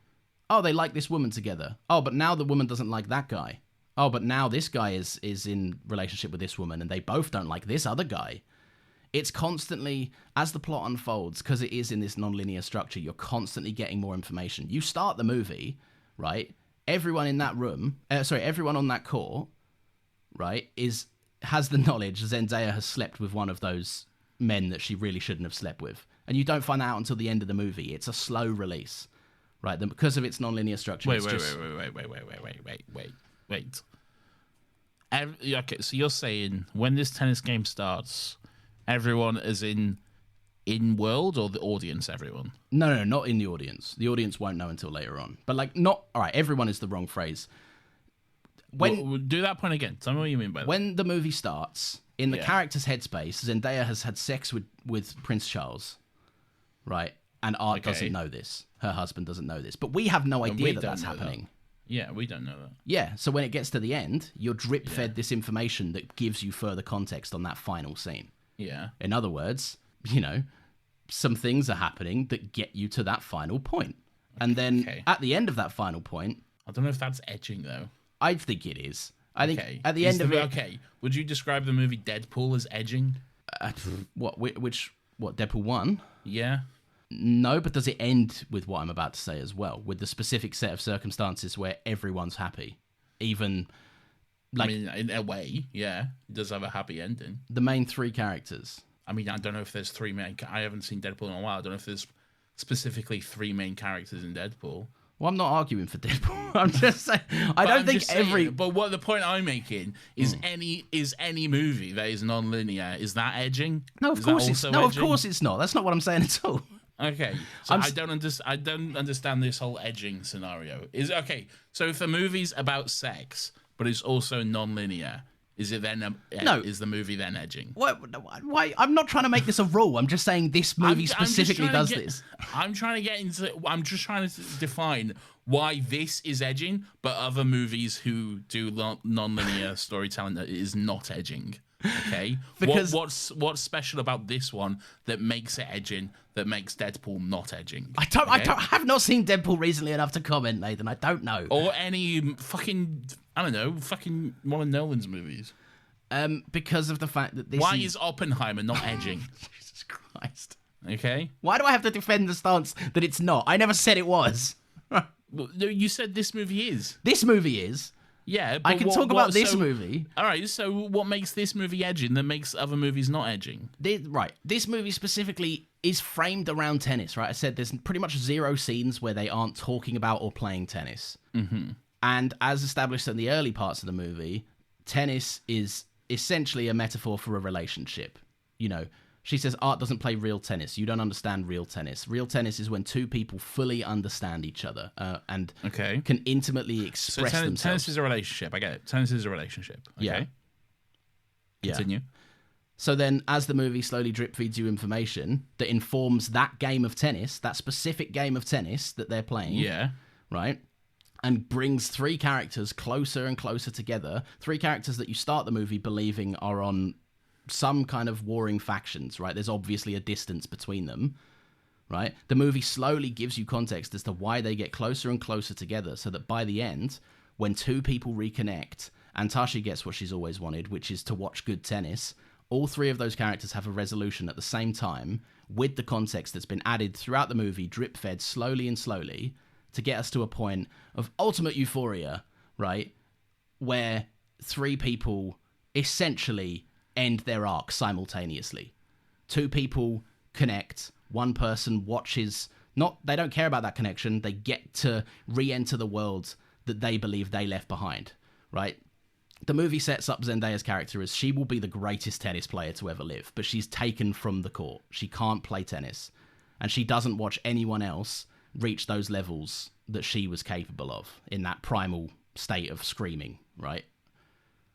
Oh, they like this woman together. Oh, but now the woman doesn't like that guy. Oh, but now this guy is in relationship with this woman, and they both don't like this other guy. It's constantly, as the plot unfolds, because it is in this non-linear structure, you're constantly getting more information. You start the movie, right? Everyone in that room, everyone on that court, right, has the knowledge Zendaya has slept with one of those men that she really shouldn't have slept with. And you don't find that out until the end of the movie. It's a slow release, right? Because of its non-linear structure. Wait. Okay, so you're saying when this tennis game starts... Everyone is in world or the audience, everyone? No, not in the audience. The audience won't know until later on. But like, not... All right, everyone is the wrong phrase. We'll do that point again. Tell me what you mean by that. When the movie starts, in the character's headspace, Zendaya has had sex with Prince Charles, right? And Art doesn't know this. Her husband doesn't know this. But we have no idea that that's happening. That. Yeah, we don't know that. Yeah, so when it gets to the end, you're drip-fed this information that gives you further context on that final scene. Yeah. In other words, you know, some things are happening that get you to that final point. And then at the end of that final point... I don't know if that's edging, though. I think it is. I think at the end of it... Okay, would you describe the movie Deadpool as edging? What, Deadpool 1? Yeah. No, but does it end with what I'm about to say as well, with the specific set of circumstances where everyone's happy, even like I mean, in a way, yeah, it does have a happy ending. the main three characters? I mean, I don't know if there's three main. I haven't seen Deadpool in a while. I don't know if there's specifically three main characters in Deadpool. Well, I'm not arguing for Deadpool. I'm just saying I don't think every. But what the point I'm making is any movie that is non-linear, is that edging? No, of Is course that it's also no, of edging? course it's not. That's not what I'm saying at all. Okay, so I don't understand this whole edging scenario. Is okay. So if a movie's about sex but it's also non-linear, is it then No. Is the movie then edging? Why? I'm not trying to make this a rule. I'm just saying this movie specifically does this. I'm trying to get into. I'm just trying to define why this is edging, but other movies who do non-linear storytelling that is not edging. Okay, Because- what's special about this one that makes it edging? That makes Deadpool not edging? I have not seen Deadpool recently enough to comment, Nathan. I don't know. Or any fucking, I don't know, fucking one of Nolan's movies. Because of the fact that this. Why is Oppenheimer not edging? Jesus Christ? Okay. Why do I have to defend the stance that it's not? I never said it was. Well, no, you said this movie is. This movie is. Yeah, I but can talk about this movie. All right, so what makes this movie edging that makes other movies not edging? This movie specifically is framed around tennis, right? I said there's pretty much zero scenes where they aren't talking about or playing tennis. Mm-hmm. And as established in the early parts of the movie, tennis is essentially a metaphor for a relationship. You know, she says art doesn't play real tennis. You don't understand real tennis. Real tennis is when two people fully understand each other and Okay. can intimately So express tennis themselves. is a relationship. I get it. Tennis is a relationship. Okay. Yeah. Yeah. Continue. So then, as the movie slowly drip feeds you information that informs that game of tennis, that specific game of tennis that they're playing, Yeah. right? And brings three characters closer and closer together. Three characters that you start the movie believing are on some kind of warring factions, right? There's obviously a distance between them, right? The movie slowly gives you context as to why they get closer and closer together so that by the end, when two people reconnect and Tashi gets what she's always wanted, which is to watch good tennis, all three of those characters have a resolution at the same time with the context that's been added throughout the movie, drip-fed slowly and slowly to get us to a point of ultimate euphoria, right? Where three people essentially end their arc simultaneously. Two people connect, one person watches, they don't care about that connection, they get to re-enter the world that they believe they left behind, right? The movie sets up Zendaya's character as she will be the greatest tennis player to ever live, but she's taken from the court. She can't play tennis, and she doesn't watch anyone else reach those levels that she was capable of in that primal state of screaming, right?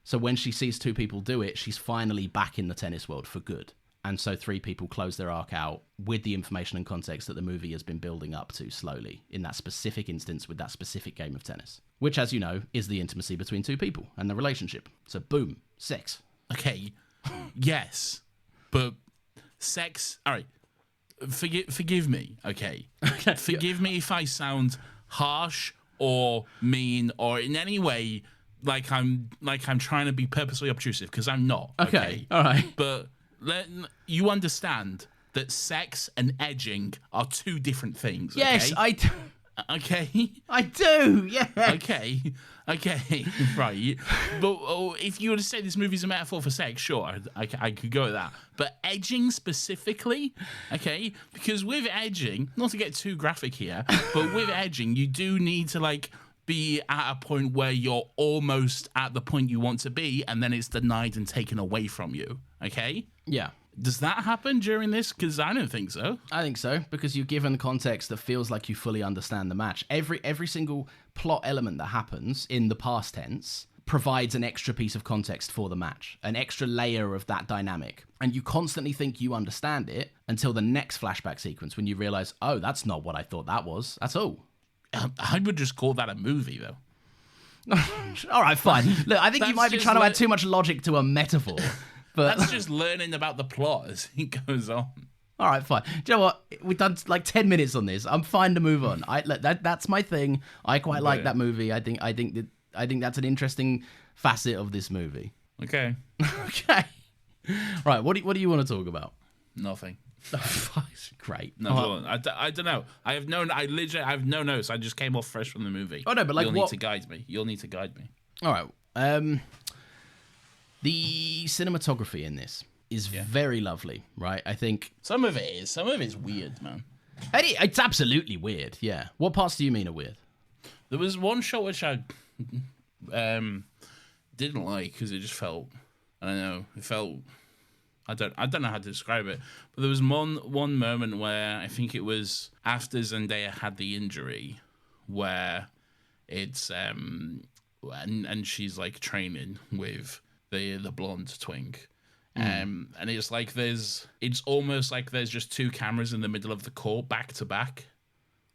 So when she sees two people do it, she's finally back in the tennis world for good. And so three people close their arc out with the information and context that the movie has been building up to slowly in that specific instance with that specific game of tennis, which, as you know, is the intimacy between two people and the relationship. So boom, sex. Okay. Yes, but sex. All right. Forgive me. Okay. Forgive me if I sound harsh or mean or in any way like I'm trying to be purposely obtrusive, because I'm not. Okay. All right. But you understand that sex and edging are two different things. Yes, okay? I do. Yeah. Okay, right. But if you were to say this movie's a metaphor for sex, sure, I could go with that. But edging specifically, okay, because with edging, not to get too graphic here, but with edging, you do need to be at a point where you're almost at the point you want to be, and then it's denied and taken away from you. Okay. Yeah. Does that happen during this? Because I don't think so. I think so, because you've given context that feels like you fully understand the match. Every single plot element that happens in the past tense provides an extra piece of context for the match, an extra layer of that dynamic. And you constantly think you understand it until the next flashback sequence when you realize, oh, that's not what I thought that was at all. I would just call that a movie, though. All right, fine. Look, I think you That's might be just trying to add too much logic to a metaphor. But That's just learning about the plot as it goes on. all right, fine. Do you know what? We've done 10 minutes on this. I'm fine to move on. That's my thing. I quite like that movie. I think that's an interesting facet of this movie. Okay. Okay. Right. What do you want to talk about? Nothing. It's great. No, I don't know. I have no notes. I just came off fresh from the movie. Oh no, but like You'll need to guide me. All right. The cinematography in this is very lovely, right? I think some of it is weird, man. It's absolutely weird. Yeah. What parts do you mean are weird? There was one shot which I didn't like because it just felt, I don't know, it felt, I don't know how to describe it, but there was one moment where I think it was after Zendaya had the injury, where it's and she's like training with the blonde twink. And it's like it's almost like there's just two cameras in the middle of the court back to back,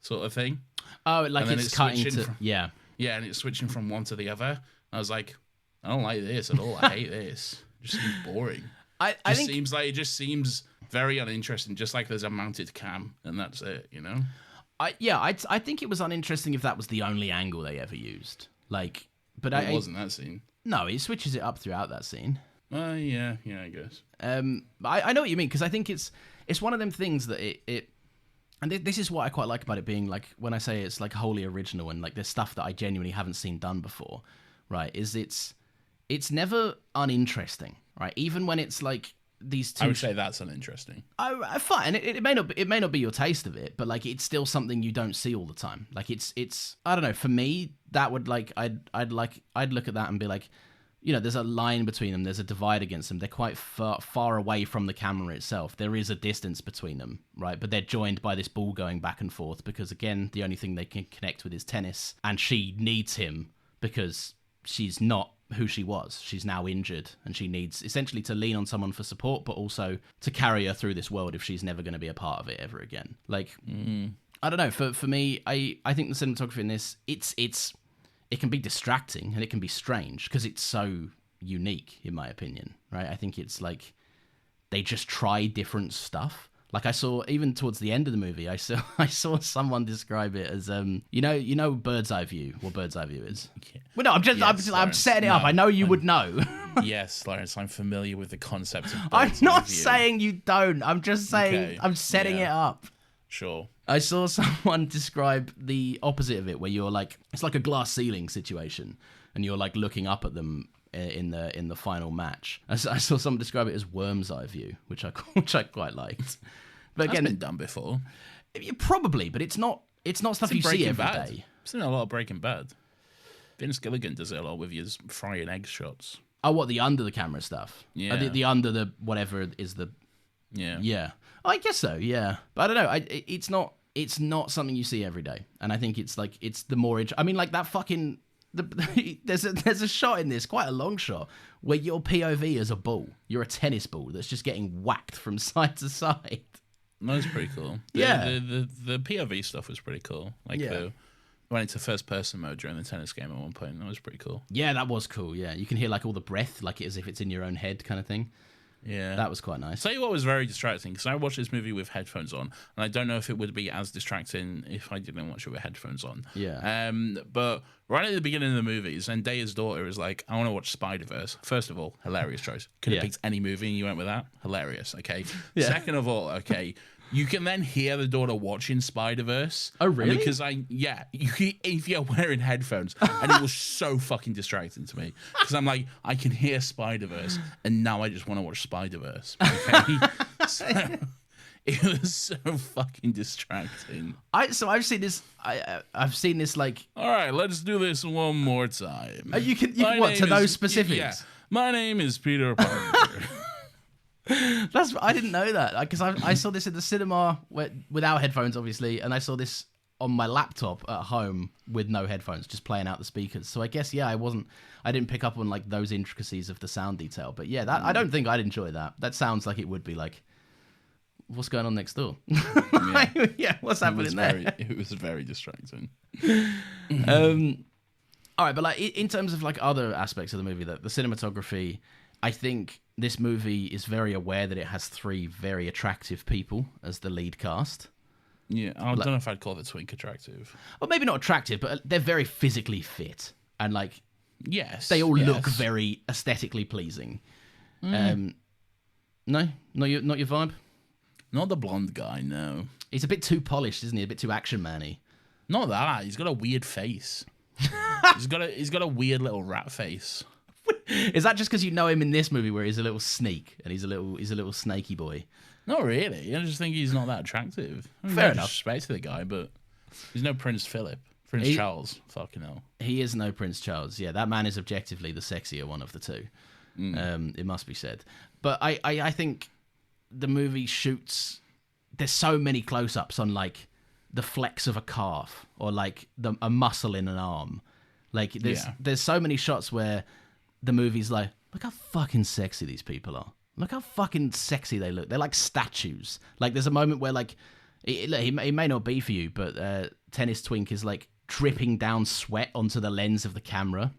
sort of thing. Oh, like it's cutting to yeah, and it's switching from one to the other. I was like, I don't like this at all. I hate this. It just seems boring. I think it just seems very uninteresting. Just like there's a mounted cam and that's it, you know. I think it was uninteresting if that was the only angle they ever used. Like, but it wasn't that scene. No, it switches it up throughout that scene. Yeah, I guess. I know what you mean, because I think it's one of them things that it and this is what I quite like about it being like, when I say it's like wholly original and like there's stuff that I genuinely haven't seen done before, right? Is it's never uninteresting, right? Even when it's like these two. I would say that's uninteresting. Fine. It may not be your taste of it, but like it's still something you don't see all the time. Like it's I don't know. For me, that would like I'd look at that and be like, you know, there's a line between them. There's a divide against them. They're quite far away from the camera itself. There is a distance between them, right? But they're joined by this ball going back and forth because, again, the only thing they can connect with is tennis. And she needs him because she's not who she was. She's now injured and she needs essentially to lean on someone for support, but also to carry her through this world if she's never going to be a part of it ever again. Like, I don't know. For me, I think the cinematography in this, it can be distracting and it can be strange because it's so unique, in my opinion, right? I think it's like they just try different stuff. Like I saw, even towards the end of the movie, I saw someone describe it as you know bird's eye view. What bird's eye view is? Yeah. Well, no, I'm setting it up. I know you would know. Yes, Lawrence, I'm familiar with the concept of bird's I'm not eye view. saying you don't. I'm just saying I'm setting it up. Sure. I saw someone describe the opposite of it, where you're like, it's like a glass ceiling situation, and you're like looking up at them in the final match. I saw someone describe it as worm's eye view, which I quite liked. But again, that's been done before. Probably, but it's not stuff you see every day. I've seen a lot of Breaking Bad. Vince Gilligan does it a lot with his frying egg shots. Oh, what, the under the camera stuff? Yeah. The under the whatever is the. Yeah. Yeah. I guess so. Yeah, but I don't know. It's not something you see every day, and I think it's like it's the more. I mean, like that fucking. There's a shot in this, quite a long shot, where your POV is a ball. You're a tennis ball that's just getting whacked from side to side. That's pretty cool. The POV stuff was pretty cool. Like went into first person mode during the tennis game at one point. That was pretty cool. Yeah, that was cool. Yeah, you can hear like all the breath, like as if it's in your own head, kind of thing. Yeah, that was quite nice. Tell you what was very distracting, because I watched this movie with headphones on, and I don't know if it would be as distracting if I didn't watch it with headphones on. Yeah. But right at the beginning of the movie, Zendaya's daughter is like, I want to watch Spider-Verse. First of all, hilarious choice. Could have picked any movie and you went with that. Hilarious. Okay. Yeah. Second of all, okay. You can then hear the daughter watching Spider-Verse. Oh, really? Because if you're wearing headphones, and it was so fucking distracting to me. Because I'm like, I can hear Spider-Verse, and now I just want to watch Spider-Verse. Okay? So, it was so fucking distracting. I've seen this. I've seen this like. All right, let's do this one more time. You can what to those specifics? Yeah. My name is Peter Parker. I didn't know that, because I saw this in the cinema without headphones, obviously, and I saw this on my laptop at home with no headphones, just playing out the speakers. So I guess I didn't pick up on like those intricacies of the sound detail. But yeah, I don't think I'd enjoy that. That sounds like it would be like, what's going on next door? Yeah, what's happening there? It was very distracting. All right, but like in terms of like other aspects of the movie, the cinematography, I think this movie is very aware that it has three very attractive people as the lead cast. Yeah, I don't know if I'd call the twink attractive. Well, maybe not attractive, but they're very physically fit. And like, yes, they all look very aesthetically pleasing. No, not your vibe? Not the blonde guy, no. He's a bit too polished, isn't he? A bit too action man-y. Not that. He's got a weird face. he's got a weird little rat face. Is that just because you know him in this movie where he's a little sneak and he's a little snaky boy? Not really. I just think he's not that attractive. I mean, Fair no enough. disrespect to the guy, but he's no Prince Philip. Prince Charles. Fucking hell. He is no Prince Charles. Yeah, that man is objectively the sexier one of the two. It must be said. But I think the movie shoots... There's so many close-ups on, like, the flex of a calf or, like, a muscle in an arm. Like, there's so many shots where the movie's like, look how fucking sexy these people are. Look how fucking sexy they look. They're like statues. Like, there's a moment where, like, he may not be for you, but Tennis Twink is, like, dripping down sweat onto the lens of the camera.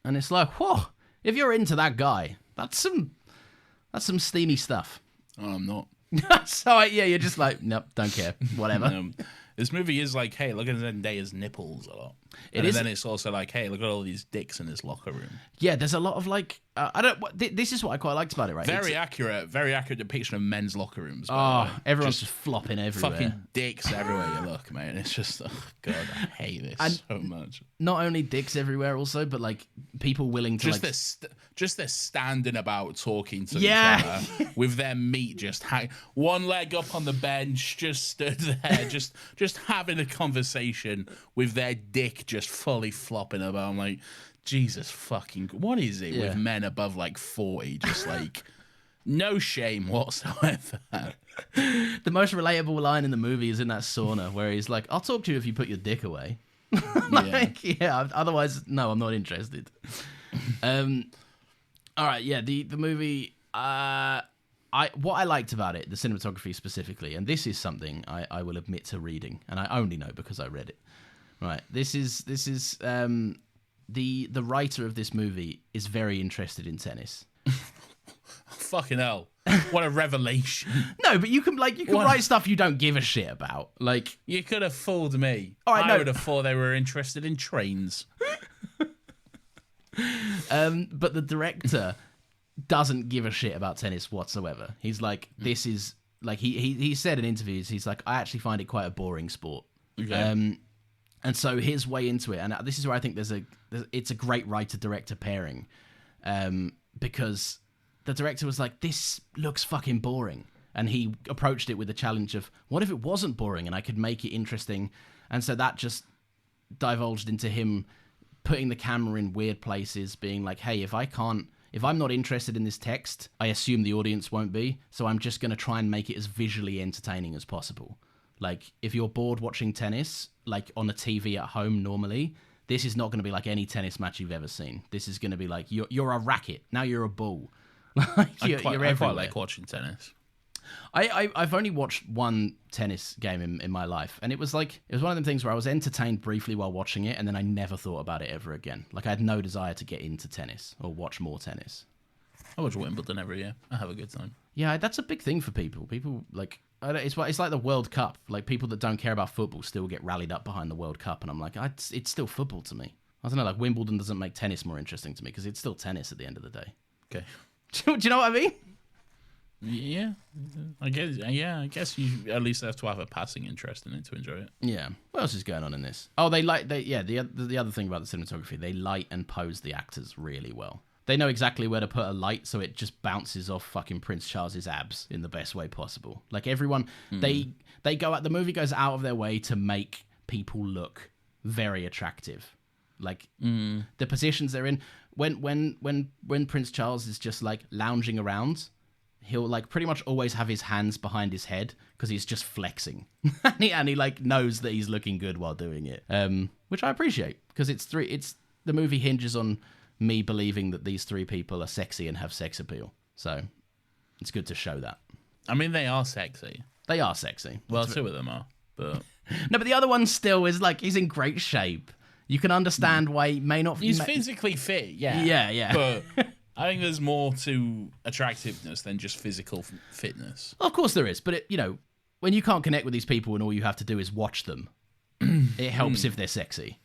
And it's like, whoa, if you're into that guy, that's some steamy stuff. Oh, I'm not. So, yeah, you're just like, nope, don't care. Whatever. This movie is like, hey, look at Zendaya's nipples a lot. And then it's also like, hey, look at all these dicks in this locker room. Yeah, there's a lot of like, this is what I quite liked about it, right? Very accurate depiction of men's locker rooms. Everyone's just flopping everywhere. Fucking dicks everywhere you look, man. It's just, oh god, I hate this so much. Not only dicks everywhere, also, but like people willing to just they're standing about talking to each other with their meat just one leg up on the bench, just stood there, just having a conversation with their dick just fully flopping about. I'm like, Jesus fucking, what is it with men above like 40? Just like, no shame whatsoever. The most relatable line in the movie is in that sauna where he's like, I'll talk to you if you put your dick away. Otherwise, no, I'm not interested. All right, yeah, the movie, what I liked about it, the cinematography specifically, and this is something I will admit to reading, and I only know because I read it. Right, this is the writer of this movie is very interested in tennis. Fucking hell. What a revelation. No, but you can write stuff you don't give a shit about. Like, you could have fooled me. All right, I would have thought they were interested in trains. But the director doesn't give a shit about tennis whatsoever. He's like, this is like he said in interviews, he's like, I actually find it quite a boring sport. Okay. And so his way into it, and this is where I think it's a great writer-director pairing, because the director was like, this looks fucking boring. And he approached it with the challenge of, what if it wasn't boring and I could make it interesting? And so that just divulged into him putting the camera in weird places, being like, hey, if I'm not interested in this text, I assume the audience won't be, so I'm just going to try and make it as visually entertaining as possible. Like, if you're bored watching tennis, like on a TV at home normally, this is not going to be like any tennis match you've ever seen. This is going to be like, you're a racket, now you're a ball. You're everywhere. I quite like watching tennis. I've only watched one tennis game in my life, and it was one of them things where I was entertained briefly while watching it, and then I never thought about it ever again. Like, I had no desire to get into tennis or watch more tennis. I watch Wimbledon every year. I have a good time. Yeah, that's a big thing for people. People, like, it's like the World Cup. Like, people that don't care about football still get rallied up behind the World Cup, and I'm like, it's still football to me. I don't know, like, Wimbledon doesn't make tennis more interesting to me because it's still tennis at the end of the day. Okay. Do you know what I mean? Yeah, I guess you at least have to have a passing interest in it to enjoy it. Yeah. What else is going on in this? Oh, the other thing about the cinematography, they light and pose the actors really well. They know exactly where to put a light so it just bounces off fucking Prince Charles's abs in the best way possible. Like, everyone, the movie goes out of their way to make people look very attractive. Like, the positions they're in, when Prince Charles is just like lounging around, he'll like pretty much always have his hands behind his head because he's just flexing. and he like knows that he's looking good while doing it. Which I appreciate, because the movie hinges on me believing that these three people are sexy and have sex appeal. So it's good to show that. I mean, they are sexy. They are sexy. Well, two of them are, but no, but the other one still is like, he's in great shape. You can understand why he may not. He's physically fit, yeah. Yeah. But I think there's more to attractiveness than just physical fitness. Of course there is, but when you can't connect with these people and all you have to do is watch them, it helps if they're sexy.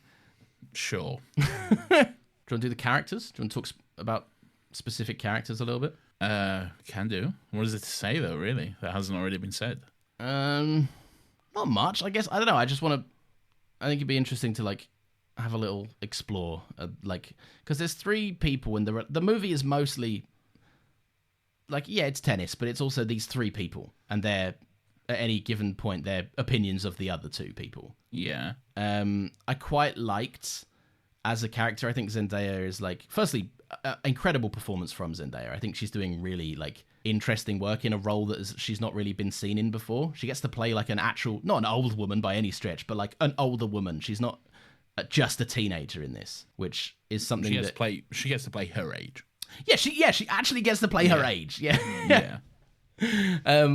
Sure. Do you want to do the characters? Do you want to talk about specific characters a little bit? Can do. What is it to say though? Really, that hasn't already been said. Not much. I guess I don't know. I just want to. I think it'd be interesting to like have a little explore, like because there's three people and the movie is mostly like it's tennis, but it's also these three people and they're at any given point their opinions of the other two people. Yeah. I quite liked as a character. I think Zendaya is like, firstly, incredible performance from Zendaya. I think she's doing really like interesting work in a role that she's not really been seen in before. She gets to play like an actual, not an old woman by any stretch, but like an older woman. She's not just a teenager in this, which is something she gets to play her age. She actually gets to play her age. Yeah.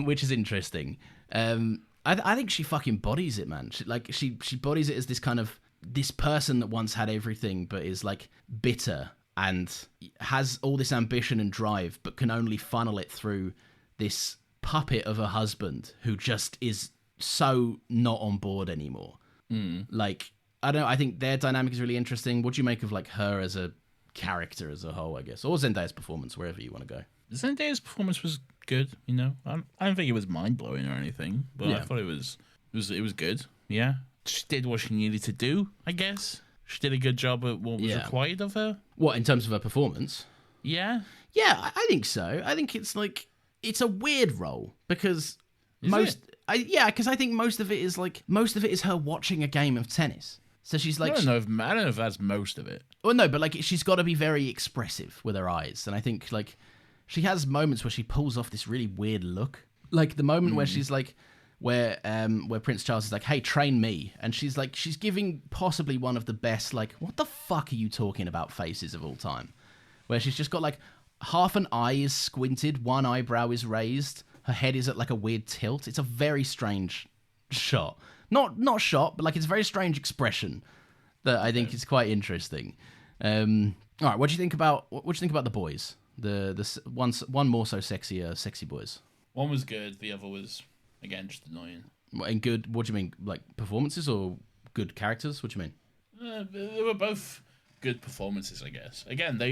Which is interesting. I think she fucking bodies it, man. She bodies it as this kind of this person that once had everything but is like bitter and has all this ambition and drive but can only funnel it through this puppet of a husband who just is so not on board anymore. Like, I don't know, I think their dynamic is really interesting. What do you make of like her as a character as a whole, I guess, or Zendaya's performance, wherever you want to go? Zendaya's performance was good, you know. I don't think it was mind blowing or anything, but I thought it was good. Yeah, she did what she needed to do. I guess she did a good job at what was required of her. What, in terms of her performance? Yeah, I think so. I think it's like it's a weird role because because I think most of it is her watching a game of tennis. So she's like, I don't know if that's most of it. Well, no, but like she's got to be very expressive with her eyes, and I think like she has moments where she pulls off this really weird look, like the moment where she's like, where Prince Charles is like, "Hey, train me," and she's giving possibly one of the best like, "What the fuck are you talking about?" faces of all time, where she's just got like half an eye is squinted, one eyebrow is raised, her head is at like a weird tilt. It's a very strange shot. Not shot, but like it's a very strange expression that I think is quite interesting. All right, what do you think about the boys? The one more so sexy boys. One was good, the other was again just annoying. And good? What do you mean, like performances or good characters? What do you mean? They were both good performances, I guess. Again,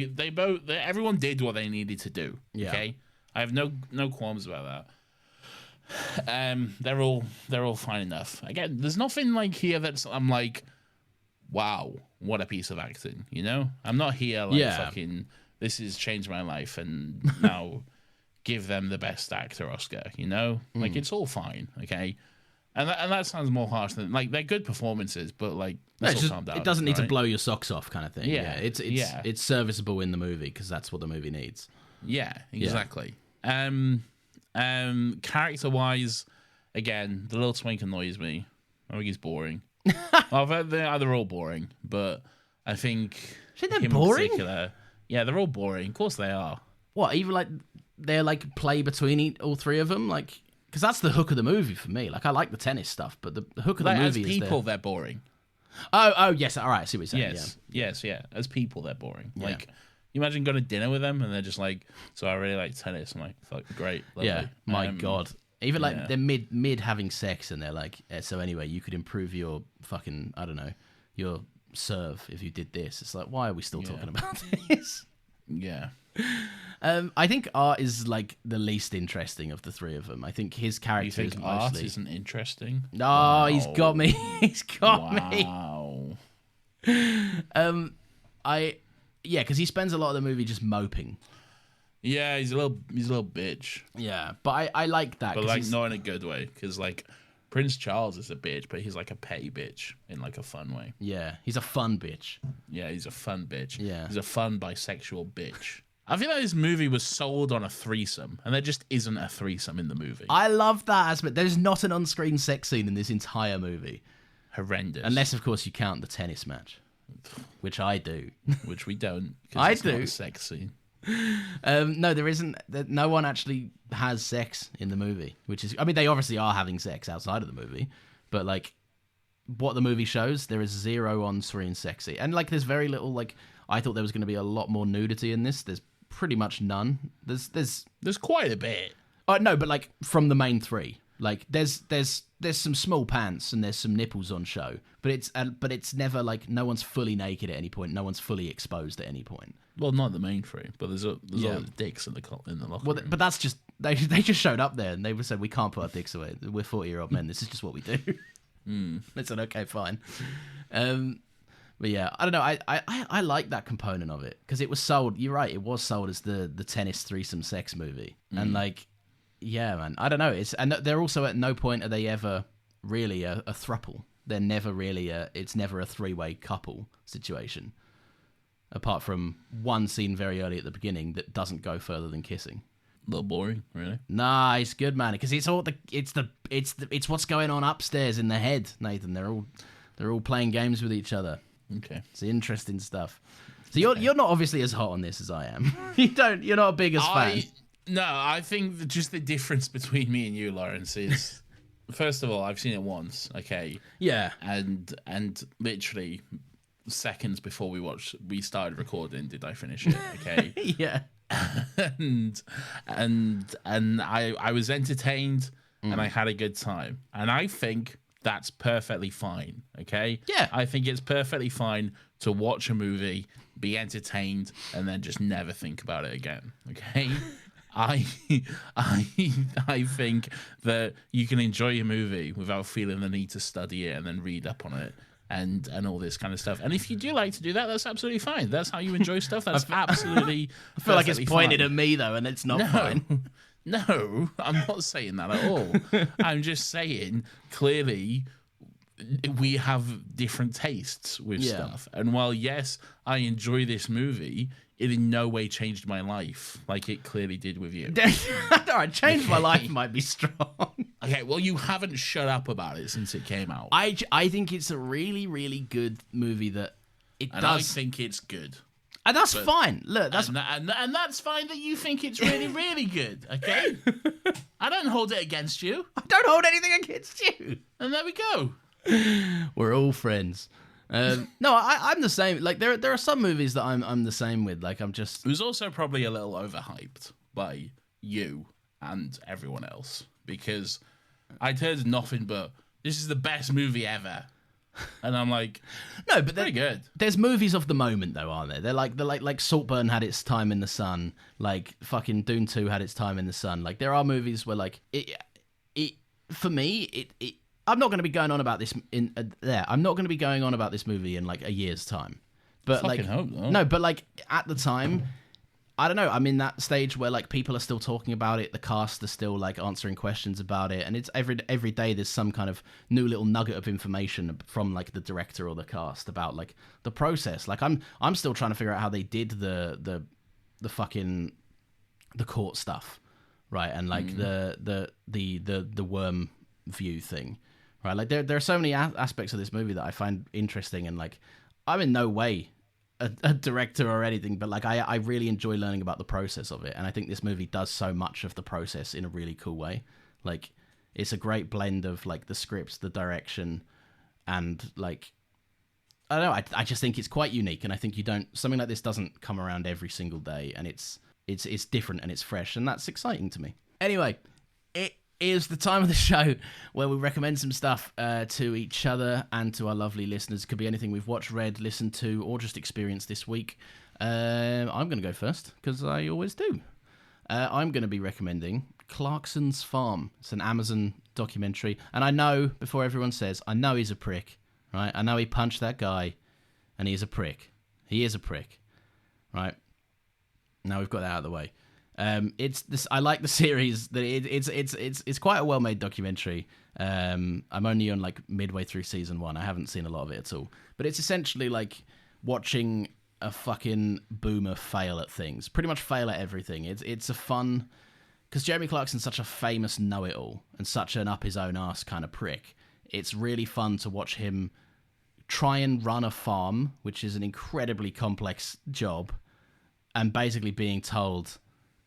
everyone did what they needed to do. Yeah. Okay, I have no qualms about that. They're all fine enough. Again, there's nothing like here that's I'm like, wow, what a piece of acting. You know, I'm not here like fucking. This has changed my life, and now give them the best actor Oscar. You know, like it's all fine. Okay, and that sounds more harsh than like they're good performances, but like calm down. It doesn't need to blow your socks off, kind of thing. Yeah, it's serviceable in the movie because that's what the movie needs. Yeah, exactly. Character-wise, again, the little twink annoys me. I think he's boring. Well, they're all boring, but I think they're boring. Yeah, they're all boring. Of course they are. What? Even like they're like play between all three of them, like because that's the hook of the movie for me. Like I like the tennis stuff, but the hook of the movie as people, they're boring. Oh yes, all right. I see what you're saying. Yes. As people, they're boring. Yeah. Like. You imagine going to dinner with them and they're just like, so I really like tennis. I'm like, fuck, great. Lovely. Yeah, my God. Even like they're mid having sex and they're like, so anyway, you could improve your fucking, I don't know, your serve if you did this. It's like, why are we still talking about this? Yeah. I think Art is like the least interesting of the three of them. I think his character is mostly... Art isn't interesting? No, wow. He's got me. He's got me. Wow. Yeah, because he spends a lot of the movie just moping. Yeah, he's a little bitch. Yeah, but I like that. But like not in a good way, because like Prince Charles is a bitch, but he's like a petty bitch in like a fun way. Yeah, he's a fun bitch. Yeah, he's a fun bitch. Yeah, he's a fun bisexual bitch. I feel like this movie was sold on a threesome, and there just isn't a threesome in the movie. I love that aspect. There's not an on-screen sex scene in this entire movie. Horrendous. Unless, of course, you count the tennis match. Which I do. Which we don't. I it's do. Not a sex scene. No, there isn't. No one actually has sex in the movie. Which is, I mean, they obviously are having sex outside of the movie, but like, what the movie shows, there is zero on-screen sex scene, and like, there's very little. Like, I thought there was going to be a lot more nudity in this. There's pretty much none. There's quite a bit. No, but like from the main three. Like there's some small pants and there's some nipples on show, but it's never like no one's fully naked at any point. No one's fully exposed at any point. Well, not the main three, but there's all the dicks in the locker room. But that's just they just showed up there and they said we can't put our dicks away. We're 40-year-old men. This is just what we do. They said okay, fine. But yeah, I don't know. I like that component of it because it was sold. You're right. It was sold as the tennis threesome sex movie, and like, yeah, man. I don't know. And they're also at no point are they ever really a throuple. They're never really it's never a three-way couple situation, apart from one scene very early at the beginning that doesn't go further than kissing. A little boring, really. Nah, it's good, man. Because it's what's going on upstairs in the head, Nathan. They're all playing games with each other. Okay, it's interesting stuff. So you're not obviously as hot on this as I am. You're not a biggest fan. No, I think just the difference between me and you, Lawrence, is first of all, I've seen it once. Okay. Yeah. And literally seconds before we started recording, did I finish it? Okay. Yeah. and I was entertained and I had a good time, and I think that's perfectly fine. Okay. Yeah. I think it's perfectly fine to watch a movie, be entertained, and then just never think about it again. Okay. I think that you can enjoy a movie without feeling the need to study it and then read up on it and all this kind of stuff. And if you do like to do that, that's absolutely fine. That's how you enjoy stuff. That's absolutely. I feel like it's pointed fine. at me though, and it's not fine. No, I'm not saying that at all. I'm just saying clearly we have different tastes with stuff. And while yes, I enjoy this movie, it in no way changed my life like it clearly did with you. All right, changed my life might be strong. Okay, well, you haven't shut up about it since it came out. I think it's a really, really good movie that I think it's good. And that's fine. Look, that's and that's fine that you think it's really, really good. Okay, I don't hold it against you. I don't hold anything against you. And there we go. We're all friends. No, I'm the same. Like there are some movies that I'm the same with. Like I'm just. It was also probably a little overhyped by you and everyone else because I'd heard nothing but this is the best movie ever. And I'm like, no, but pretty good. There's movies of the moment though, aren't there? They're like Saltburn had its time in the sun, like fucking Dune 2 had its time in the sun. Like there are movies where like it for me I'm not going to be going on about this I'm not going to be going on about this movie in like a year's time. But fucking hope not. No, but like at the time I don't know. I'm in that stage where like people are still talking about it. The cast are still like answering questions about it, and it's every day there's some kind of new little nugget of information from like the director or the cast about like the process. Like I'm still trying to figure out how they did the fucking the court stuff, right? And like the worm view thing, right? Like there are so many aspects of this movie that I find interesting, and like I'm in no way a director or anything, but like I really enjoy learning about the process of it, and I think this movie does so much of the process in a really cool way. Like it's a great blend of like the scripts, the direction, and like I don't know, I just think it's quite unique, and I think something like this doesn't come around every single day, and it's different and it's fresh, and that's exciting to me. Anyway, it is the time of the show where we recommend some stuff to each other and to our lovely listeners. It could be anything we've watched, read, listened to, or just experienced this week. I'm going to go first, because I always do. I'm going to be recommending Clarkson's Farm. It's an Amazon documentary. And I know, before everyone says, I know he's a prick, right? I know he punched that guy, and he's a prick. He is a prick, right? Now we've got that out of the way. It's this. I like the series. That it's quite a well-made documentary. I'm only on like midway through season 1. I haven't seen a lot of it at all. But it's essentially like watching a fucking boomer fail at things. Pretty much fail at everything. It's a fun, because Jeremy Clarkson's such a famous know-it-all and such an up his own ass kind of prick. It's really fun to watch him try and run a farm, which is an incredibly complex job, and basically being told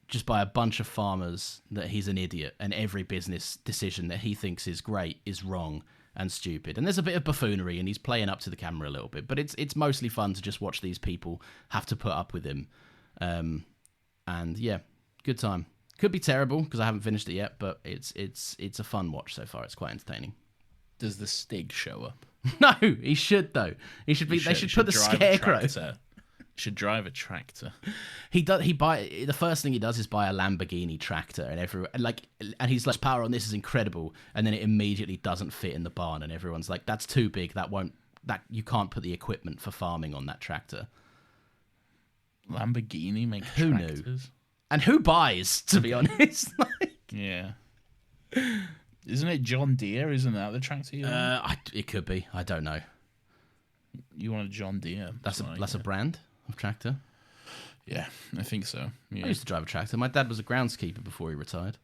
just by a bunch of farmers that he's an idiot and every business decision that he thinks is great is wrong and stupid. And there's a bit of buffoonery, and he's playing up to the camera a little bit, but it's mostly fun to just watch these people have to put up with him. And yeah, good time. Could be terrible because I haven't finished it yet, but it's a fun watch so far. It's quite entertaining. Does the Stig show up? No, he should though. He should be. They should put the Scarecrow. Should drive a tractor. He does. The first thing he does is buy a Lamborghini tractor, and he's like, power on this is incredible, and then it immediately doesn't fit in the barn, and everyone's like, that's too big. That you can't put the equipment for farming on that tractor. Lamborghini make Who tractors? knew? And who buys? To be honest, Yeah. Isn't it John Deere? Isn't that the tractor you want? it could be. I don't know. You want a John Deere? That's a brand of tractor. Yeah, I think so. Yeah. I used to drive a tractor. My dad was a groundskeeper before he retired.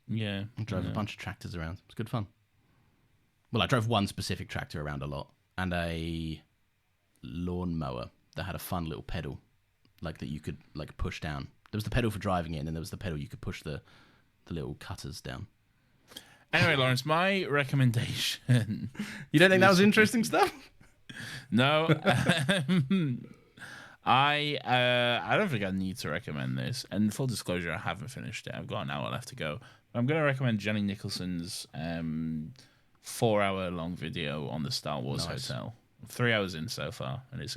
Yeah. I drove a bunch of tractors around. It was good fun. Well, I drove one specific tractor around a lot, and a lawnmower that had a fun little pedal, like that you could like push down. There was the pedal for driving it, and then there was the pedal you could push the little cutters down. Anyway, Lawrence, my recommendation. You don't think that was interesting stuff? No. I don't think I need to recommend this. And full disclosure, I haven't finished it. I've got an hour left to go. But I'm going to recommend Jenny Nicholson's 4-hour-long video on the Star Wars Hotel. 3 hours in so far, and it's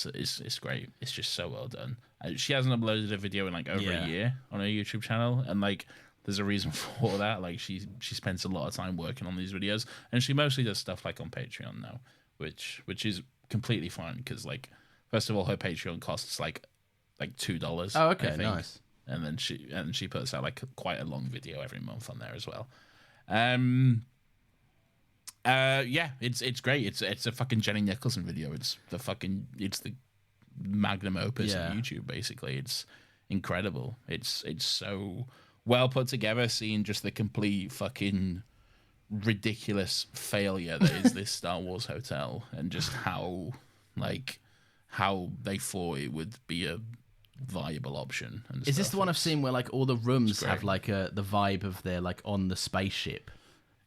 it's great. It's just so well done. She hasn't uploaded a video in like over a year on her YouTube channel, and like there's a reason for that. Like she spends a lot of time working on these videos, and she mostly does stuff like on Patreon now, which is completely fine because like first of all her Patreon costs like $2. Oh, okay, I think. nice. And then she puts out like quite a long video every month on there as well. Yeah, it's great. It's a fucking Jenny Nicholson video. It's the magnum opus of YouTube. Basically, it's incredible. It's so well put together. Seeing just the complete fucking ridiculous failure that is this Star Wars hotel, and just how they thought it would be a viable option. And is this the one I've seen where like all the rooms have like the vibe of they're like on the spaceship?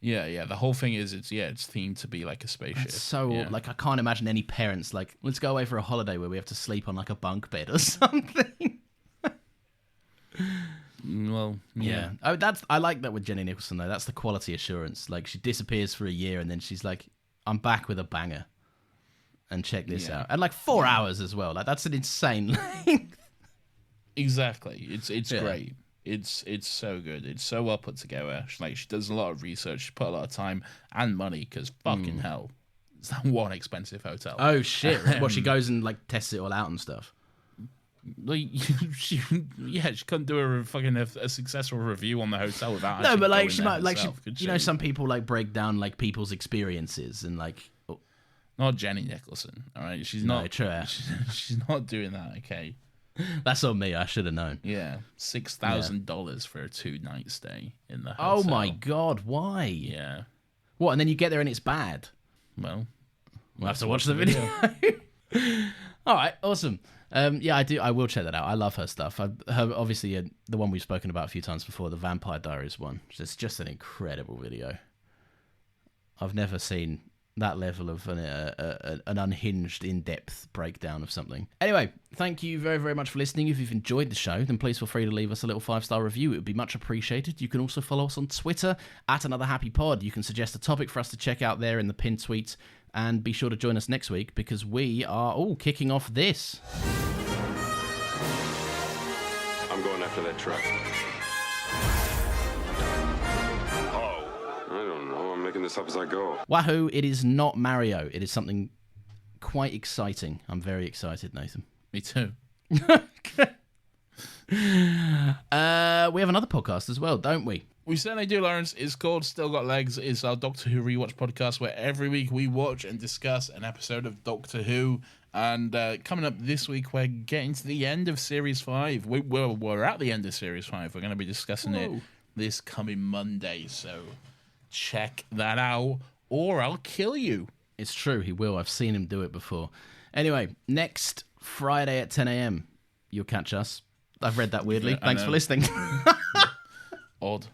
Yeah. The whole thing is it's themed to be like a spaceship. It's so like I can't imagine any parents like, let's go away for a holiday where we have to sleep on like a bunk bed or something. Well, yeah. Oh, I like that with Jenny Nicholson though. That's the quality assurance. Like she disappears for a year and then she's like, I'm back with a banger. And check this out. And like 4 hours as well. Like that's an insane length. Exactly. It's great. It's so good. It's so well put together. She does a lot of research. She put a lot of time and money because fucking hell, it's that one expensive hotel. Oh shit! Well, she goes and like tests it all out and stuff. Like she couldn't do a successful review on the hotel without. No, but like she might herself, some people like break down like people's experiences and like. Not Jenny Nicholson. All right, she's not. True. She's not doing that. Okay. That's on me. I should have known. Yeah, $6,000 for a 2-night stay in the hotel. Oh my god! Why? Yeah. What? And then you get there and it's bad. Well, we'll have to watch the video. All right, awesome. Yeah, I do. I will check that out. I love her stuff. Obviously the one we've spoken about a few times before, the Vampire Diaries one. It's just an incredible video. I've never seen that level of an unhinged, in-depth breakdown of something. Anyway, thank you very, very much for listening. If you've enjoyed the show, then please feel free to leave us a little 5-star review. It would be much appreciated. You can also follow us on Twitter @AnotherHappyPod. You can suggest a topic for us to check out there in the pinned tweets, and be sure to join us next week because we are all kicking off this. I'm going after that truck. Making this up as I go. Wahoo, it is not Mario. It is something quite exciting. I'm very excited, Nathan. Me too. We have another podcast as well, don't we? We certainly do, Lawrence. It's called Still Got Legs. It's our Doctor Who rewatch podcast where every week we watch and discuss an episode of Doctor Who. And coming up this week, we're getting to the end of Series 5. We're at the end of Series 5. We're going to be discussing it this coming Monday, so check that out, or I'll kill you. It's true, he will. I've seen him do it before. Anyway, next Friday at 10 a.m, you'll catch us. I've read that weirdly. Thanks for listening. Odd.